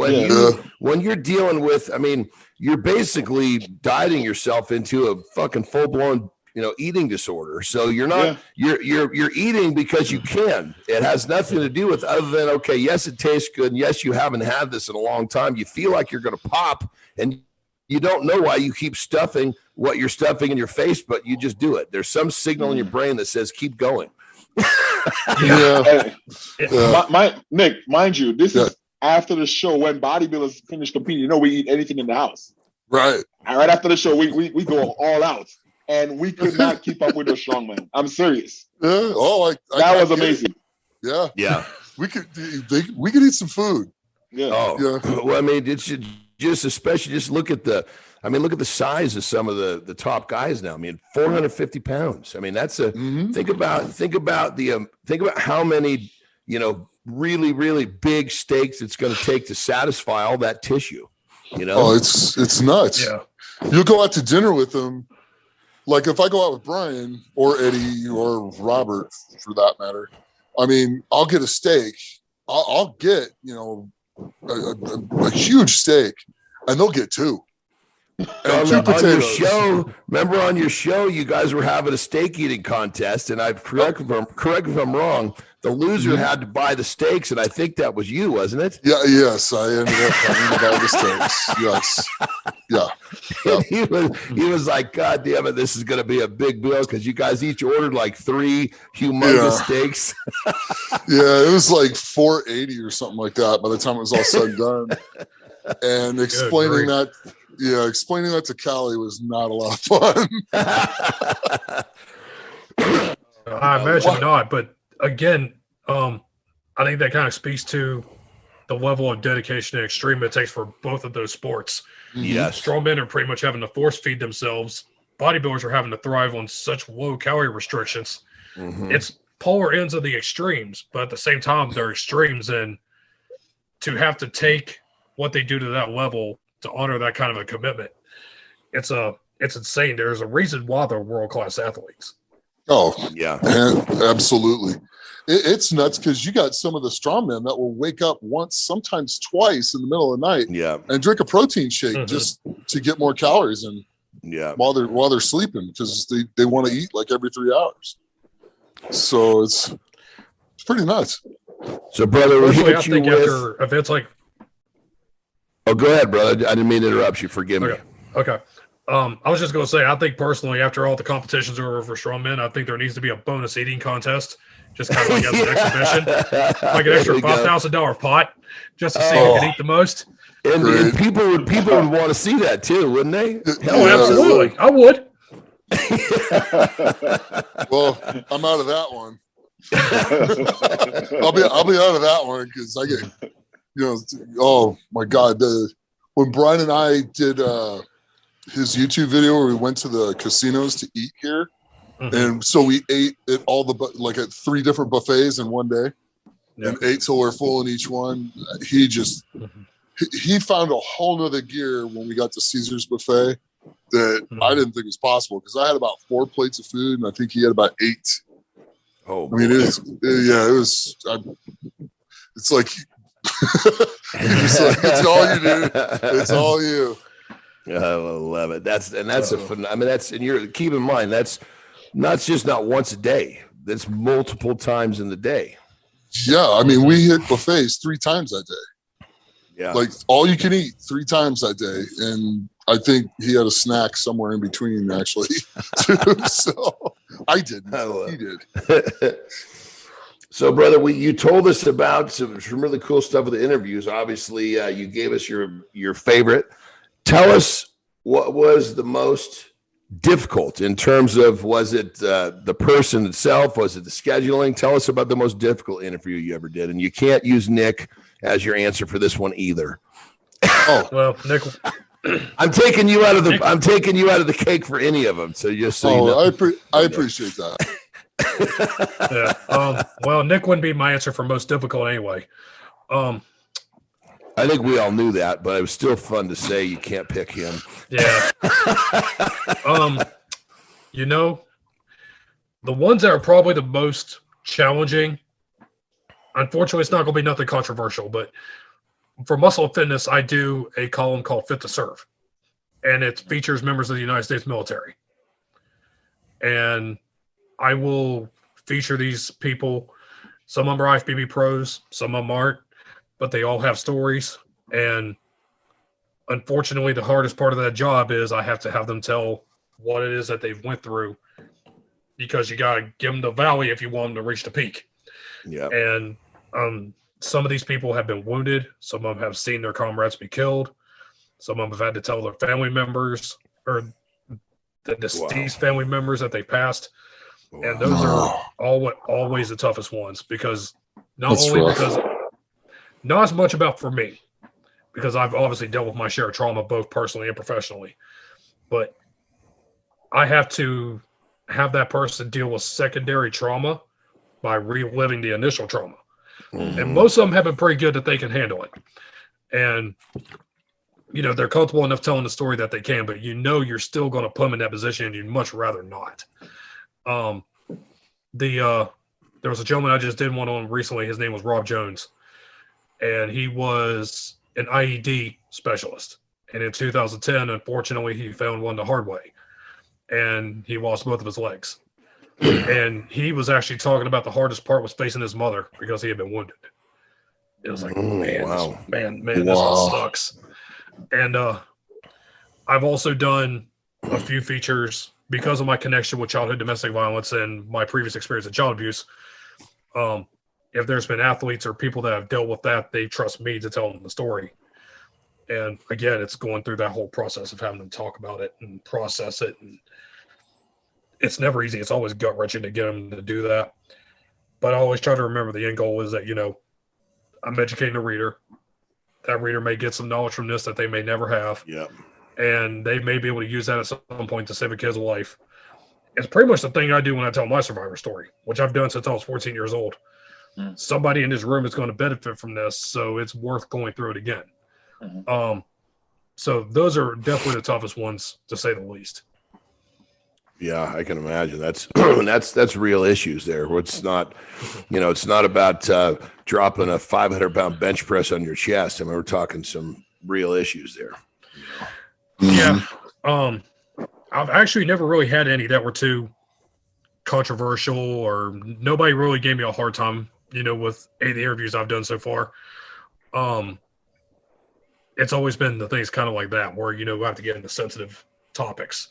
E: when you're dealing with, I mean, you're basically dieting yourself into a fucking full blown, you know, eating disorder. So you're not you're eating because you can. It has nothing to do with other than, okay, yes, it tastes good, and yes, you haven't had this in a long time. You feel like you're going to pop, and you don't know why you keep stuffing what you're stuffing in your face, but you just do it. There's some signal in your brain that says keep going.
F: Nick, mind you, this is after the show when bodybuilders finish competing. You know, we eat anything in the house,
D: right?
F: And right after the show, we go all out, and we could not keep up with the strongman. I'm serious.
D: That was amazing.
E: Yeah.
D: We could eat some food.
E: Well, I mean, it's just especially just look at the size of some of the top guys now. I mean, 450 pounds. I mean, that's think about how many, you know, really, really big steaks it's going to take to satisfy all that tissue, you know?
D: Oh, it's nuts. Yeah. You'll go out to dinner with them. Like if I go out with Brian or Eddie or Robert, for that matter, I mean, I'll get a steak. I'll get, you know, a huge steak, and they'll get 2. And 2 potatoes.
E: On your show, remember on your show, you guys were having a steak eating contest, and correct me if I'm wrong. The loser had to buy the steaks, and I think that was you, wasn't it?
D: Yeah. Yes, I ended up having to buy the steaks. Yes. Yeah.
E: He was like, God damn it, this is going to be a big bill because you guys each ordered like 3 humongous steaks.
D: Yeah, it was like $480 or something like that by the time it was all said and done. And explaining that to Callie was not a lot of fun.
C: I imagine not, but again, I think that kind of speaks to the level of dedication and extreme it takes for both of those sports.
E: Yes.
C: Strongmen are pretty much having to force feed themselves. Bodybuilders are having to thrive on such low calorie restrictions. It's polar ends of the extremes, but at the same time, they're extremes, and to have to take what they do to that level to honor that kind of a commitment, it's insane. There's a reason why they're world-class athletes.
D: Oh,
E: yeah,
D: absolutely. It's nuts because you got some of the strongmen that will wake up once, sometimes twice in the middle of the night, and drink a protein shake just to get more calories in.
E: Yeah,
D: while they're sleeping because they want to eat like every 3 hours. So it's pretty nuts.
E: So, brother,
C: I think after events like,
E: oh, go ahead, brother. I didn't mean to interrupt you. Forgive me.
C: Okay. I was just going to say, I think personally, after all the competitions are over for strongmen, I think there needs to be a bonus eating contest, just kind of like as an exhibition, like an extra $5,000 pot, just to see who can eat the most.
E: And people would want to see that too, wouldn't they?
C: Absolutely, I would.
D: Well, I'm out of that one. I'll be out of that one because I get, oh my God, when Brian and I did his YouTube video where we went to the casinos to eat here, and so we ate at at 3 different buffets in one day, and ate till we're full in each one. He just he found a whole nother gear when we got to Caesar's buffet that I didn't think was possible because I had about 4 plates of food and I think he had about 8.
E: Oh,
D: I mean, it's like it's all you do. It's all you.
E: I love it. And you're keep in mind that's not once a day. That's multiple times in the day.
D: Yeah, I mean, we hit buffets 3 times that day.
E: Yeah,
D: like all you can eat 3 times that day, and I think he had a snack somewhere in between actually. So I didn't. He did.
E: So, brother, you told us about some really cool stuff with the interviews. Obviously, you gave us your favorite. Tell us what was the most difficult in terms of, was it the person itself? Was it the scheduling? Tell us about the most difficult interview you ever did. And you can't use Nick as your answer for this one either.
C: Oh, well, Nick,
E: I'm taking you out of the cake for any of them. So just so you know.
D: I appreciate that.
C: Well, Nick wouldn't be my answer for most difficult anyway.
E: I think we all knew that, but it was still fun to say you can't pick him.
C: Yeah. The ones that are probably the most challenging, unfortunately, it's not going to be nothing controversial, but for Muscle and Fitness, I do a column called Fit to Serve, and it features members of the United States military. And I will feature these people. Some of them are IFBB pros, some of them aren't, but they all have stories. And unfortunately, the hardest part of that job is I have to have them tell what it is that they've went through, because you got to give them the valley if you want them to reach the peak.
E: Yeah.
C: And some of these people have been wounded. Some of them have seen their comrades be killed. Some of them have had to tell their family members or the deceased family members that they passed. Wow. And those are always the toughest ones, because not as much about for me, because I've obviously dealt with my share of trauma, both personally and professionally, but I have to have that person deal with secondary trauma by reliving the initial trauma. Mm-hmm. And most of them have been pretty good that they can handle it. And, they're comfortable enough telling the story that they can, but you're still going to put them in that position and you'd much rather not. The there was a gentleman I just did one on recently. His name was Rob Jones, and he was an IED specialist. And in 2010, unfortunately, he found one the hard way, and he lost both of his legs. And he was actually talking about the hardest part was facing his mother because he had been wounded. It was like, man, this one sucks. And I've also done a few features because of my connection with childhood domestic violence and my previous experience in child abuse. If there's been athletes or people that have dealt with that, they trust me to tell them the story. And again, it's going through that whole process of having them talk about it and process it. And it's never easy. It's always gut wrenching to get them to do that. But I always try to remember the end goal is that, you know, I'm educating a reader. That reader may get some knowledge from this that they may never have.
E: Yeah.
C: And they may be able to use that at some point to save a kid's life. It's pretty much the thing I do when I tell my survivor story, which I've done since I was 14 years old. Somebody in this room is going to benefit from this, so it's worth going through it again. So those are definitely the toughest ones, to say the least.
E: Yeah, I can imagine. That's that's real issues there. It's not, you know, it's not about dropping a 500-pound bench press on your chest. I mean, we're talking some real issues there.
C: Yeah. I've actually never really had any that were too controversial, or nobody really gave me a hard time, you know, with any of the interviews I've done so far. It's always been the things kind of like that where, you know, we have to get into sensitive topics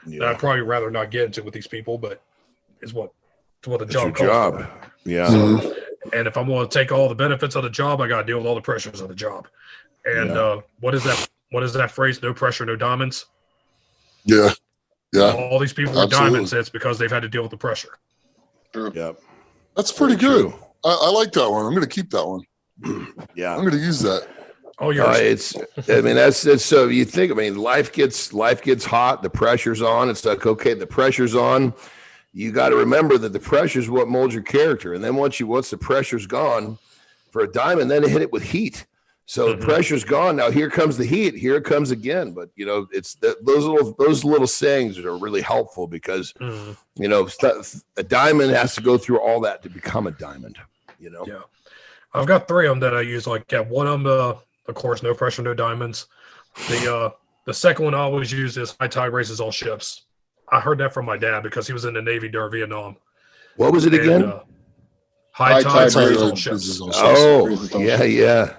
C: that I'd probably rather not get into with these people, but it's what the job calls for.
E: Yeah.
C: And if I'm going to take all the benefits of the job, I got to deal with all the pressures of the job. And what is that? What is that phrase? No pressure, no diamonds.
D: Yeah. Yeah.
C: All these people with diamonds, it's because they've had to deal with the pressure.
E: Yeah.
D: That's pretty good. I like that one. I'm going to keep that one.
E: Yeah.
D: I'm going to use that.
C: Oh, yours.
E: I mean, that's so you think, I mean, life gets hot. The pressure's on. It's like, okay, the pressure's on. You got to remember that the pressure is what molds your character. And then once the pressure's gone for a diamond, then hit it with heat. So the pressure's gone. Now here comes the heat. Here it comes again. But you know, it's those little sayings are really helpful because you know, a diamond has to go through all that to become a diamond. You know.
C: Yeah, I've got 3 of them that I use. Like, one of them, of course, no pressure, no diamonds. The second one I always use is high tide raises all ships. I heard that from my dad because he was in the Navy during Vietnam.
E: What was it again?
C: High tide raises all ships.
E: Oh, yeah.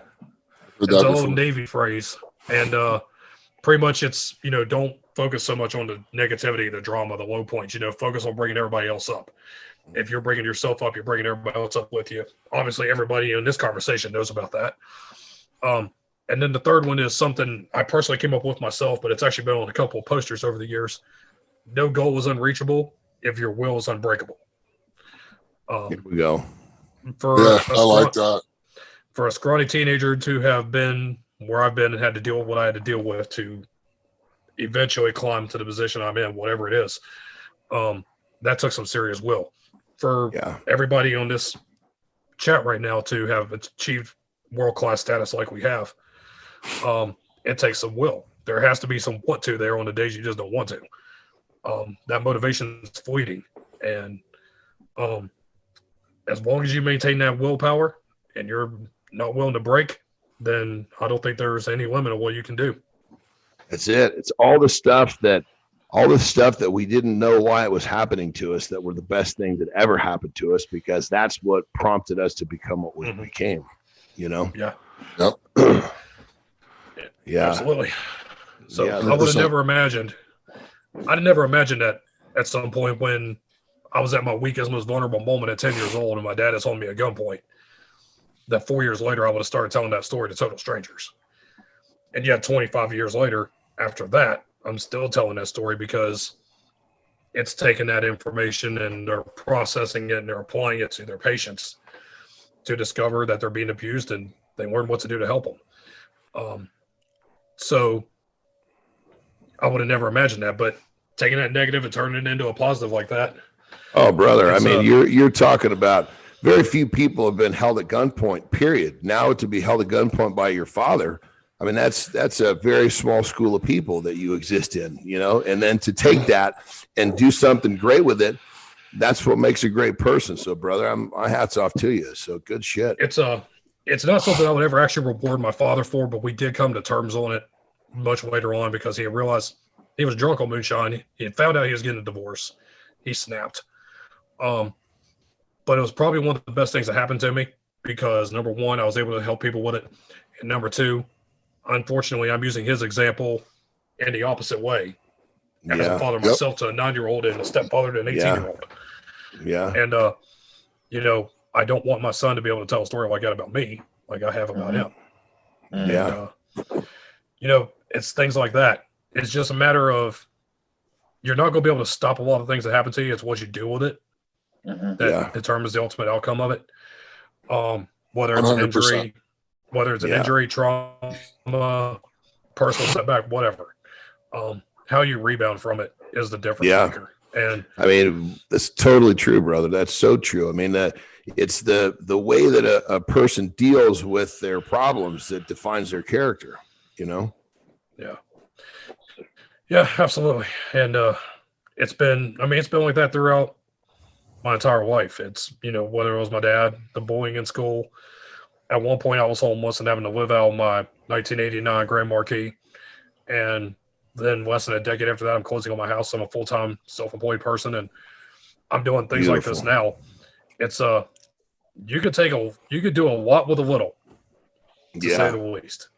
C: It's an old Navy phrase, and pretty much it's, you know, don't focus so much on the negativity, the drama, the low points. You know, focus on bringing everybody else up. If you're bringing yourself up, you're bringing everybody else up with you. Obviously, everybody in this conversation knows about that. And then the third one is something I personally came up with myself, but it's actually been on a couple of posters over the years. No goal is unreachable if your will is unbreakable.
E: Here we go.
D: I like that.
C: For a scrawny teenager to have been where I've been and had to deal with what I had to deal with to eventually climb to the position I'm in, whatever it is, that took some serious will. For everybody on this chat right now to have achieved world-class status like we have, it takes some will. There has to be some want to there on the days you just don't want to. That motivation is fleeting. And as long as you maintain that willpower and you're not willing to break, then I don't think there's any limit of what you can do.
E: That's it. It's all the stuff that we didn't know why it was happening to us that were the best things that ever happened to us, because that's what prompted us to become what we became, you know?
C: Yeah.
D: Yep.
E: Yeah.
C: Absolutely. So I would have never imagined. I'd never imagined that at some point when I was at my weakest, most vulnerable moment at 10 years old and my dad is holding me at gunpoint, that 4 years later, I would have started telling that story to total strangers. And yet 25 years later, after that, I'm still telling that story because it's taken that information and they're processing it and they're applying it to their patients to discover that they're being abused and they learn what to do to help them. So I would have never imagined that, but taking that negative and turning it into a positive like that.
E: Oh, brother. I mean, you're talking about very few people have been held at gunpoint, period. Now to be held at gunpoint by your father, I mean, that's a very small school of people that you exist in, you know, and then to take that and do something great with it. that's what makes a great person. So, brother, my hat's off to you. So good shit.
C: It's not something I would ever actually reward my father for, but we did come to terms on it much later on because he realized he was drunk on moonshine. He had found out he was getting a divorce. He snapped. But it was probably one of the best things that happened to me because, number one, I was able to help people with it. And number two, unfortunately, I'm using his example in the opposite way as a father myself to a 9-year-old and a stepfather to an 18-year-old.
E: Yeah.
C: And, I don't want my son to be able to tell a story like that about me, like I have about him.
E: Yeah.
C: And, it's things like that. It's just a matter of you're not going to be able to stop a lot of things that happen to you. It's what you do with it that determines the ultimate outcome of it. Whether it's 100%. an injury, trauma, personal setback, whatever. How you rebound from it is the difference maker. And
E: I mean, that's totally true, brother. That's so true. I mean, it's the way that a person deals with their problems that defines their character,
C: Yeah, absolutely. And it's been like that throughout my entire life. It's, whether it was my dad, the bullying in school. At one point I was homeless and having to live out my 1989 Grand Marquis. And then less than a decade after that, I'm closing on my house. I'm a full-time self-employed person and I'm doing things like this now. It's you could do a lot with a little, to say the least.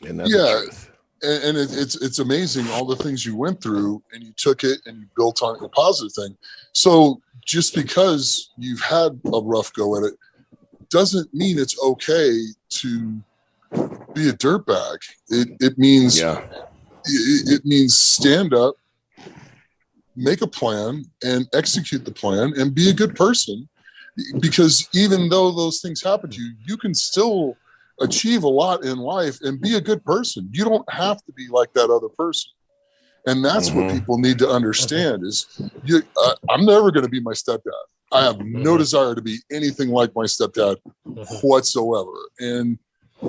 E: And that's the truth.
D: And it's amazing all the things you went through and you took it and you built on a positive thing. So just because you've had a rough go at it doesn't mean it's okay to be a dirtbag. It means it means stand up, make a plan and execute the plan and be a good person. Because even though those things happen to you, you can still achieve a lot in life and be a good person. You don't have to be like that other person. And that's what people need to understand is I'm never going to be my stepdad. I have no desire to be anything like my stepdad whatsoever. And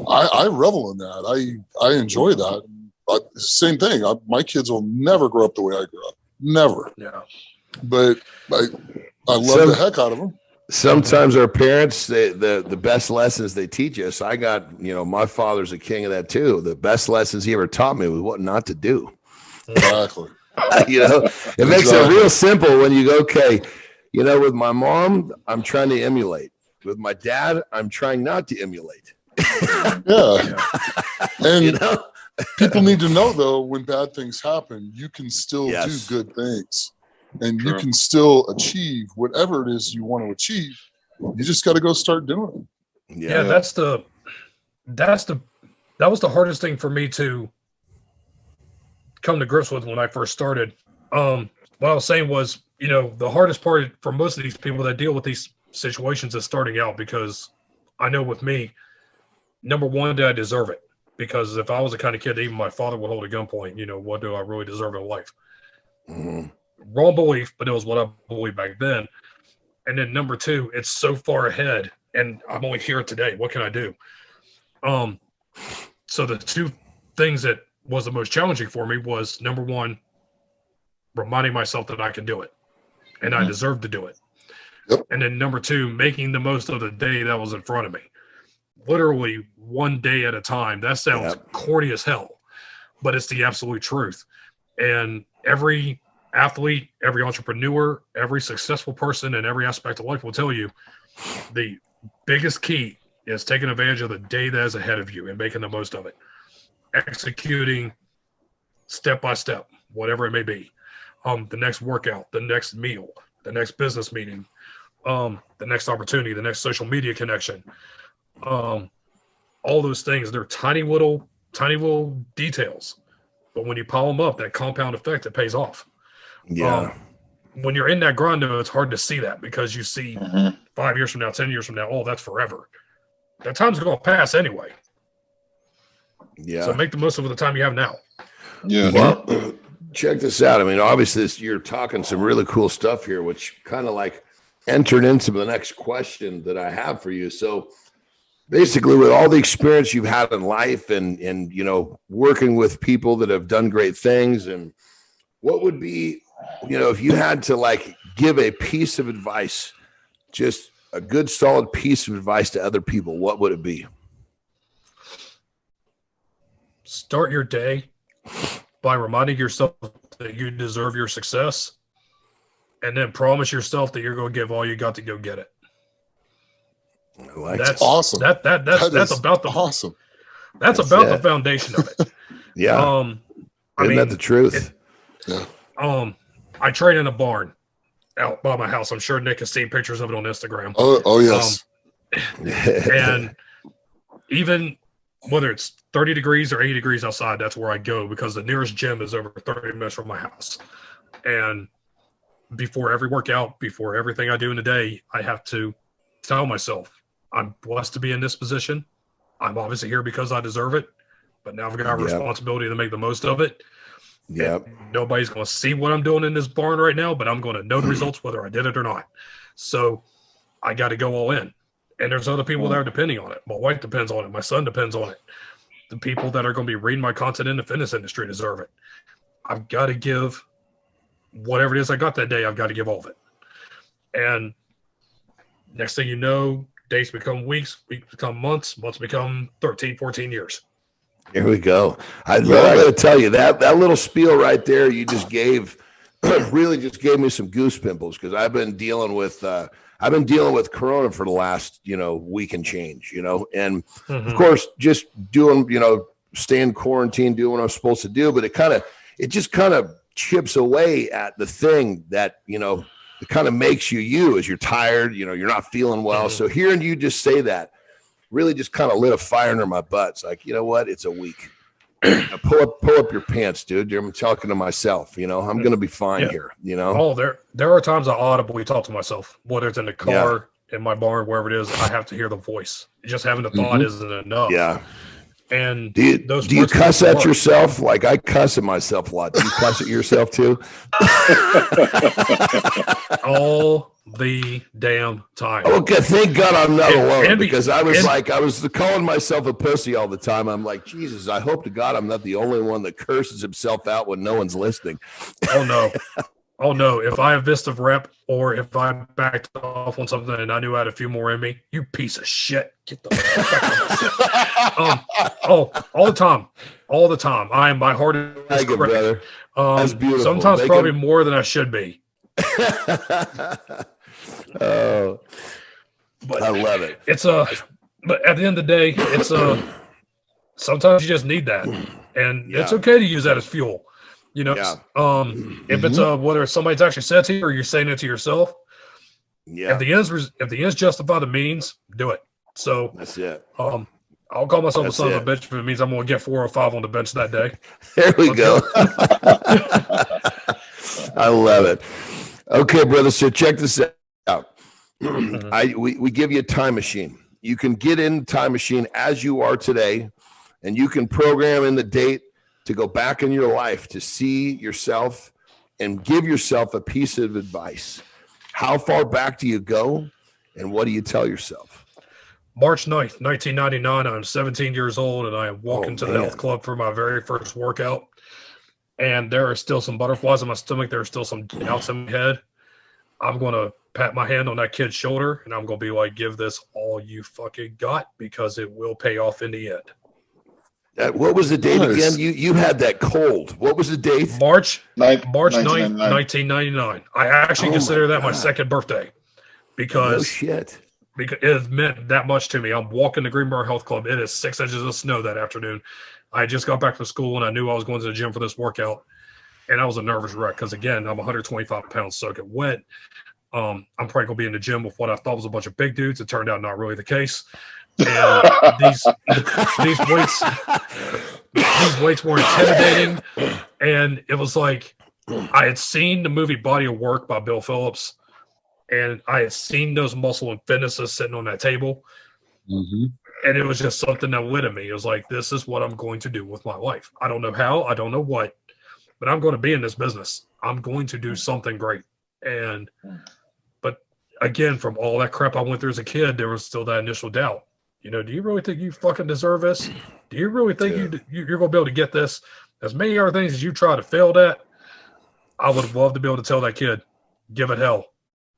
D: I revel in that. I enjoy that. Same thing. My kids will never grow up the way I grew up. Never.
C: Yeah.
D: But I love the heck out of them.
E: Sometimes our parents, the best lessons they teach us, I got, my father's a king of that too. The best lessons he ever taught me was what not to do.
D: Exactly.
E: It makes it real simple when you go, okay, with my mom, I'm trying to emulate. With my dad, I'm trying not to emulate.
D: And people need to know, though, when bad things happen, you can still do good things. And you can still achieve whatever it is you want to achieve. You just got to go start doing it.
C: Yeah, that was the hardest thing for me to come to grips with when I first started. What I was saying was, the hardest part for most of these people that deal with these situations is starting out, because I know with me, number one, did I deserve it? Because if I was the kind of kid that even my father would hold a gunpoint, what do I really deserve in life? Wrong belief, but it was what I believed back then. And then number two, it's so far ahead and I'm only here today. What can I do? So the two things that was the most challenging for me was, number one, reminding myself that I can do it and I deserve to do it. And then number two, making the most of the day that was in front of me. Literally one day at a time. That sounds corny as hell, but it's the absolute truth. And every athlete, every entrepreneur, every successful person in every aspect of life will tell you the biggest key is taking advantage of the day that is ahead of you and making the most of it. Executing step by step, whatever it may be. The next workout, the next meal, the next business meeting, the next opportunity, the next social media connection. All those things, they're tiny little details. But when you pile them up, that compound effect, it pays off. When you're in that grind, though, it's hard to see that because you see 5 years from now, 10 years from now, that's forever. That time's going to pass anyway. So make the most of the time you have now.
E: Well, check this out. I mean, obviously, you're talking some really cool stuff here, which kind of like entered into the next question that I have for you. So basically, with all the experience you've had in life and working with people that have done great things, and what would be, if you had to like give a piece of advice, just a good, solid piece of advice to other people, what would it be?
C: Start your day by reminding yourself that you deserve your success, and then promise yourself that you're going to give all you got to go get it.
D: That's awesome.
C: That's about the
D: awesome.
C: That's about the foundation of it.
E: Yeah. I mean, that's the truth.
C: I train in a barn out by my house. I'm sure Nick has seen pictures of it on Instagram.
D: Oh yes.
C: And even whether it's 30 degrees or 80 degrees outside, that's where I go, because the nearest gym is over 30 minutes from my house. And before every workout, before everything I do in the day, I have to tell myself, I'm blessed to be in this position. I'm obviously here because I deserve it, but now I've got a responsibility to make the most of it.
E: Yep.
C: And nobody's going to see what I'm doing in this barn right now, but I'm going to know the results whether I did it or not. So I got to go all in. And there's other people that are depending on it. My wife depends on it. My son depends on it. The people that are going to be reading my content in the fitness industry deserve it. I've got to give whatever it is I got that day. I've got to give all of it. And next thing you know, days become weeks, weeks become months, months become 13, 14 years.
E: Here we go. I got to tell you, that little spiel right there you just gave really just gave me some goose pimples, because I've been dealing with Corona for the last, week and change, and of course, just doing, staying quarantined, doing what I'm supposed to do. But it just kind of chips away at the thing that, it kind of makes you as you're tired, you're not feeling well. So hearing you just say that really just kind of lit a fire under my butt. It's like, you know what? It's a week. Pull up your pants, dude. I'm talking to myself, I'm going to be fine here,
C: Oh, there are times I audibly talk to myself, whether it's in the car, in my barn, wherever it is. I have to hear the voice. Just having the thought isn't enough.
E: Yeah.
C: And
E: do you cuss at yourself? Like, I cuss at myself a lot. Do you cuss at yourself too?
C: All the damn time.
E: Okay, thank God I'm not alone, because I was calling myself a pussy all the time. I'm like, Jesus, I hope to God I'm not the only one that curses himself out when no one's listening.
C: Oh no. Oh no, if I have Vista rep, or if I backed off on something and I knew I had a few more in me, you piece of shit. Get the fuck out. All the time. All the time. I am my heart is
E: correct. Brother. That's beautiful.
C: Sometimes probably more than I should be.
E: Oh, but I love it.
C: But at the end of the day, sometimes you just need that. And it's okay to use that as fuel. If it's whether somebody's actually said to you or you're saying it to yourself, if the ends justify the means, do it. So
E: that's it.
C: I'll call myself a son of a bitch if it means I'm going to get 4 or 5 on the bench that day.
E: There we go. I love it. Okay, brother. So check this out. We give you a time machine. You can get in the time machine as you are today, and you can program in the date to go back in your life to see yourself and give yourself a piece of advice. How far back do you go, and what do you tell yourself?
C: March 9th, 1999, I'm 17 years old, and I walk into the health club for my very first workout. And there are still some butterflies in my stomach. There are still some doubts in my head. I'm going to pat my hand on that kid's shoulder, and I'm going to be like, give this all you fucking got, because it will pay off in the end.
E: What was the date again? You had that cold. What was the date?
C: March 9th, 1999. I actually consider that my second birthday, because because it meant that much to me. I'm walking to Greenbrier Health Club. It is 6 inches of snow that afternoon. I just got back from school, and I knew I was going to the gym for this workout, and I was a nervous wreck because, again, I'm 125 pounds soaking wet. I'm probably going to be in the gym with what I thought was a bunch of big dudes. It turned out not really the case. And these weights were intimidating, and it was like I had seen the movie Body of Work by Bill Phillips, and I had seen those muscle and fitnesses sitting on that table, and it was just something that lit at me. It was like, this is what I'm going to do with my life. I don't know how, I don't know what, but I'm going to be in this business. I'm going to do something great. But again, from all that crap I went through as a kid, there was still that initial doubt. Do you really think you fucking deserve this? Do you really think you're going to be able to get this? As many other things as you try to fail at, I would have loved to be able to tell that kid, give it hell,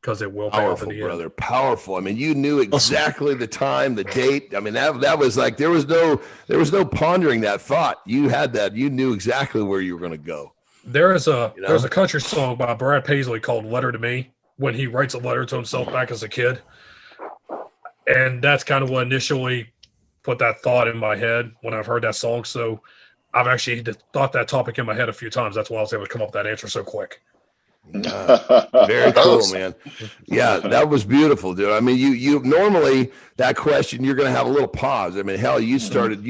C: because it will pay off in the
E: brother.
C: end.
E: Powerful. I mean, you knew exactly the time, the date. I mean, that was like there was no pondering that thought. You had that. You knew exactly where you were going to go.
C: There's a country song by Brad Paisley called "Letter to Me," when he writes a letter to himself back as a kid, and that's kind of what initially put that thought in my head when I've heard that song. So I've actually thought that topic in my head a few times. That's why I was able to come up with that answer so quick.
E: Very cool, man. Yeah, that was beautiful, dude. I mean, you normally that question you're going to have a little pause. I mean, hell, you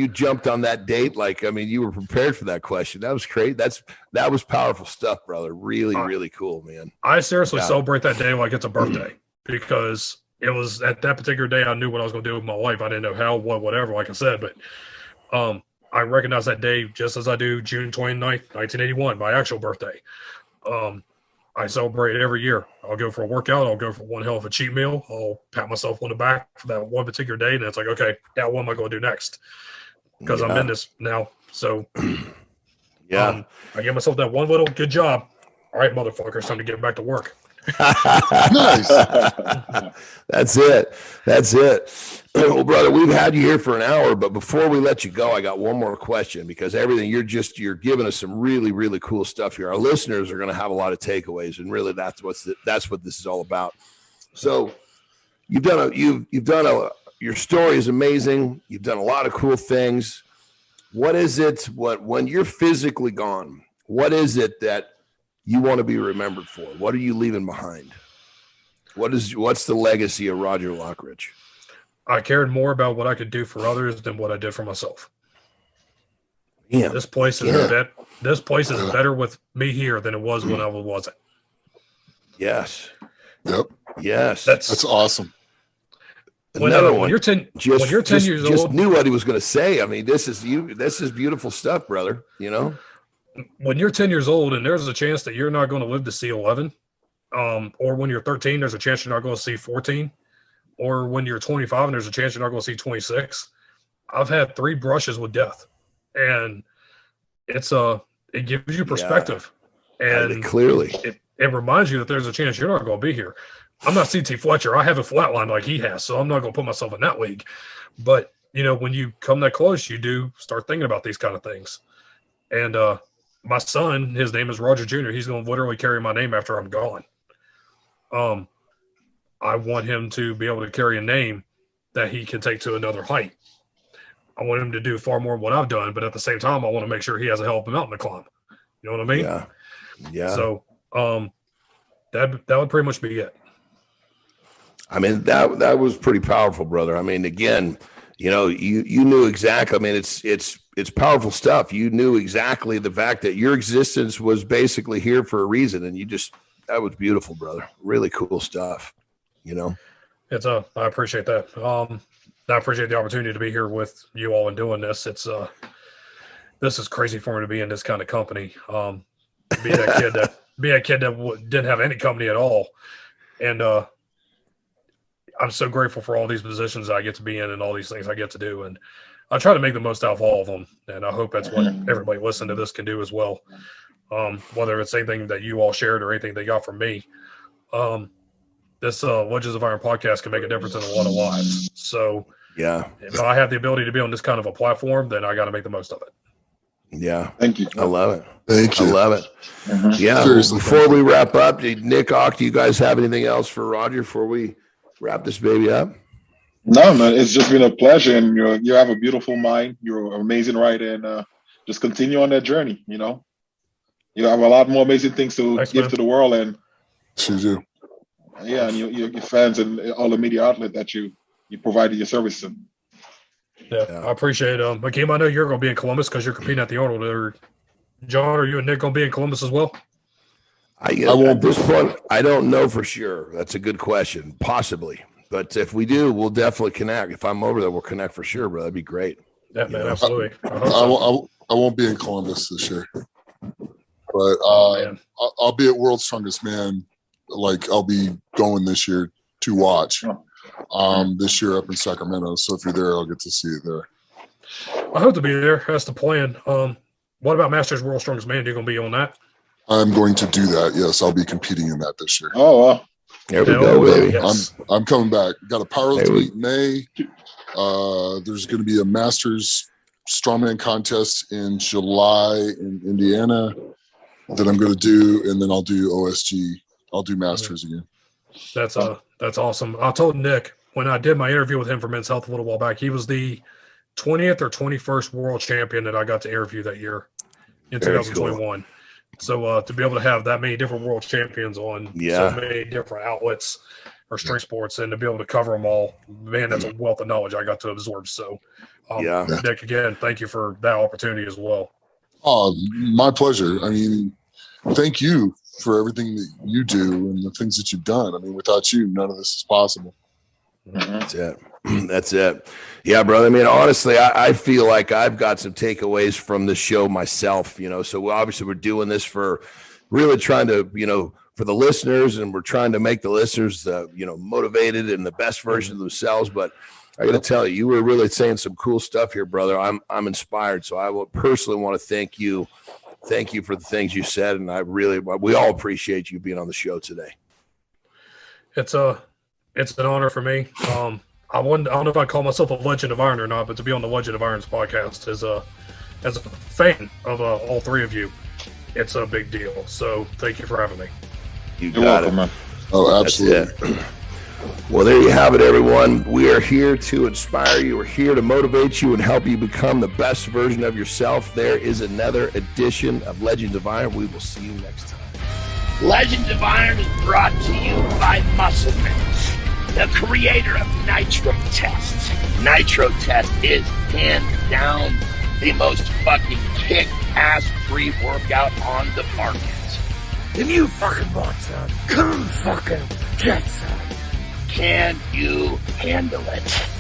E: jumped on that date like, I mean, you were prepared for that question. That was great. That was powerful stuff, brother. Really, really cool, man.
C: I seriously celebrate that day like it's a birthday, because it was at that particular day I knew what I was going to do with my life. I didn't know how, what, whatever, like I said, but I recognize that day just as I do June 29th, 1981, my actual birthday. I celebrate it every year. I'll go for a workout. I'll go for one hell of a cheat meal. I'll pat myself on the back for that one particular day. And it's like, okay, now what am I going to do next? Because I'm in this now. So I give myself that one little good job. All right, motherfucker, it's time to get back to work.
D: Nice.
E: That's it. Well, brother, we've had you here for an hour, but before we let you go, I got one more question, because everything you're giving us some really, really cool stuff here. Our listeners are going to have a lot of takeaways, and really that's what this is all about. So your story is amazing. You've done a lot of cool things. What is it, when you're physically gone, what is it that you want to be remembered for? What are you leaving behind? What's the legacy of Roger Lockridge?
C: I cared more about what I could do for others than what I did for myself.
E: Yeah.
C: This place is better with me here than it was when I wasn't.
E: Yes.
D: Yep.
E: Yes.
D: That's awesome.
C: When you're 10 years old,
E: just knew what he was going to say. I mean, this is beautiful stuff, brother. You know,
C: when you're 10 years old and there's a chance that you're not going to live to see 11, or when you're 13, there's a chance you're not going to see 14, or when you're 25 and there's a chance you're not going to see 26. I've had 3 brushes with death, and it gives you perspective, and
E: clearly
C: it reminds you that there's a chance you're not going to be here. I'm not CT Fletcher. I haven't flatlined like he has, so I'm not going to put myself in that league. But, when you come that close, you do start thinking about these kind of things. And my son, his name is Roger Jr. He's going to literally carry my name after I'm gone. I want him to be able to carry a name that he can take to another height. I want him to do far more than what I've done, but at the same time, I want to make sure he has a hell of a mountain to climb. You know what I mean?
E: Yeah. Yeah.
C: So that would pretty much be it.
E: I mean, that was pretty powerful, brother. I mean, again, you knew exactly. I mean, it's powerful stuff. You knew exactly the fact that your existence was basically here for a reason, and that was beautiful, brother. Really cool stuff. I
C: appreciate that. I appreciate the opportunity to be here with you all and doing this. This is crazy for me to be in this kind of company. Be a kid that didn't have any company at all, and I'm so grateful for all these positions I get to be in and all these things I get to do. And I try to make the most out of all of them. And I hope that's what everybody listening to this can do as well. Whether it's anything that you all shared or anything they got from me. This Wedges of Iron podcast can make a difference in a lot of lives. So
E: yeah,
C: if I have the ability to be on this kind of a platform, then I got to make the most of it.
E: Yeah.
F: Thank you.
E: I love it.
D: Thank you.
E: I love it. Yeah. Seriously, before we wrap up, Nick, do you guys have anything else for Roger before we wrap this baby up?
F: No, man, it's just been a pleasure, and you have a beautiful mind. You're an amazing writer, and just continue on that journey. You have a lot more amazing things to give to the world, and
D: you do.
F: Yeah, and your fans and all the media outlet that you provided your service to.
C: Yeah, I appreciate it. Hakeem, I know you're going to be in Columbus because you're competing at the Arnold. John, are you and Nick going to be in Columbus as well?
E: I won't. At this point, I don't know for sure. That's a good question. Possibly. But if we do, we'll definitely connect. If I'm over there, we'll connect for sure, bro. That'd be great.
C: Yeah, man, absolutely.
D: I won't be in Columbus this year. But I'll be at World's Strongest Man. Like, I'll be going this year to watch. This year up in Sacramento. So if you're there, I'll get to see you there.
C: I hope to be there. That's the plan. What about Masters World's Strongest Man? Are you going to be on that?
D: I'm going to do that. Yes, I'll be competing in that this year.
F: Oh, wow.
E: There we go, baby.
C: Yes.
D: I'm coming back. Got a powerlifting meet in May. There's going to be a Masters strongman contest in July in Indiana that I'm going to do, and then I'll do OSG. I'll do Masters again.
C: That's awesome. I told Nick when I did my interview with him for Men's Health a little while back, he was the 20th or 21st world champion that I got to interview that year in 2021. Cool. So to be able to have that many different world champions on so many different outlets or strength sports, and to be able to cover them all, man, that's a wealth of knowledge I got to absorb. So, Nick, again, thank you for that opportunity as well. Oh,
D: my pleasure. I mean, thank you for everything that you do and the things that you've done. I mean, without you, none of this is possible.
E: That's it. That's it. Yeah, brother. I mean, honestly, I feel like I've got some takeaways from this show myself, so obviously we're doing this for really trying to, for the listeners, and we're trying to make the listeners, motivated and the best version of themselves. But I got to tell you, you were really saying some cool stuff here, brother. I'm inspired. So I will personally want to thank you. Thank you for the things you said. And we all appreciate you being on the show today.
C: It's an honor for me. I don't know if I call myself a Legend of Iron or not, but to be on the Legend of Irons podcast as a fan of all three of you, it's a big deal. So thank you for having me.
E: You're welcome, man.
D: Oh, absolutely.
E: Well, there you have it, everyone. We are here to inspire you. We're here to motivate you and help you become the best version of yourself. There is another edition of Legends of Iron. We will see you next time.
B: Legends of Iron is brought to you by Muscleman, the creator of Nitro Test. Nitro Test is hands down the most fucking kick-ass pre-workout on the market. If you fucking want some, come fucking get some. Can you handle it?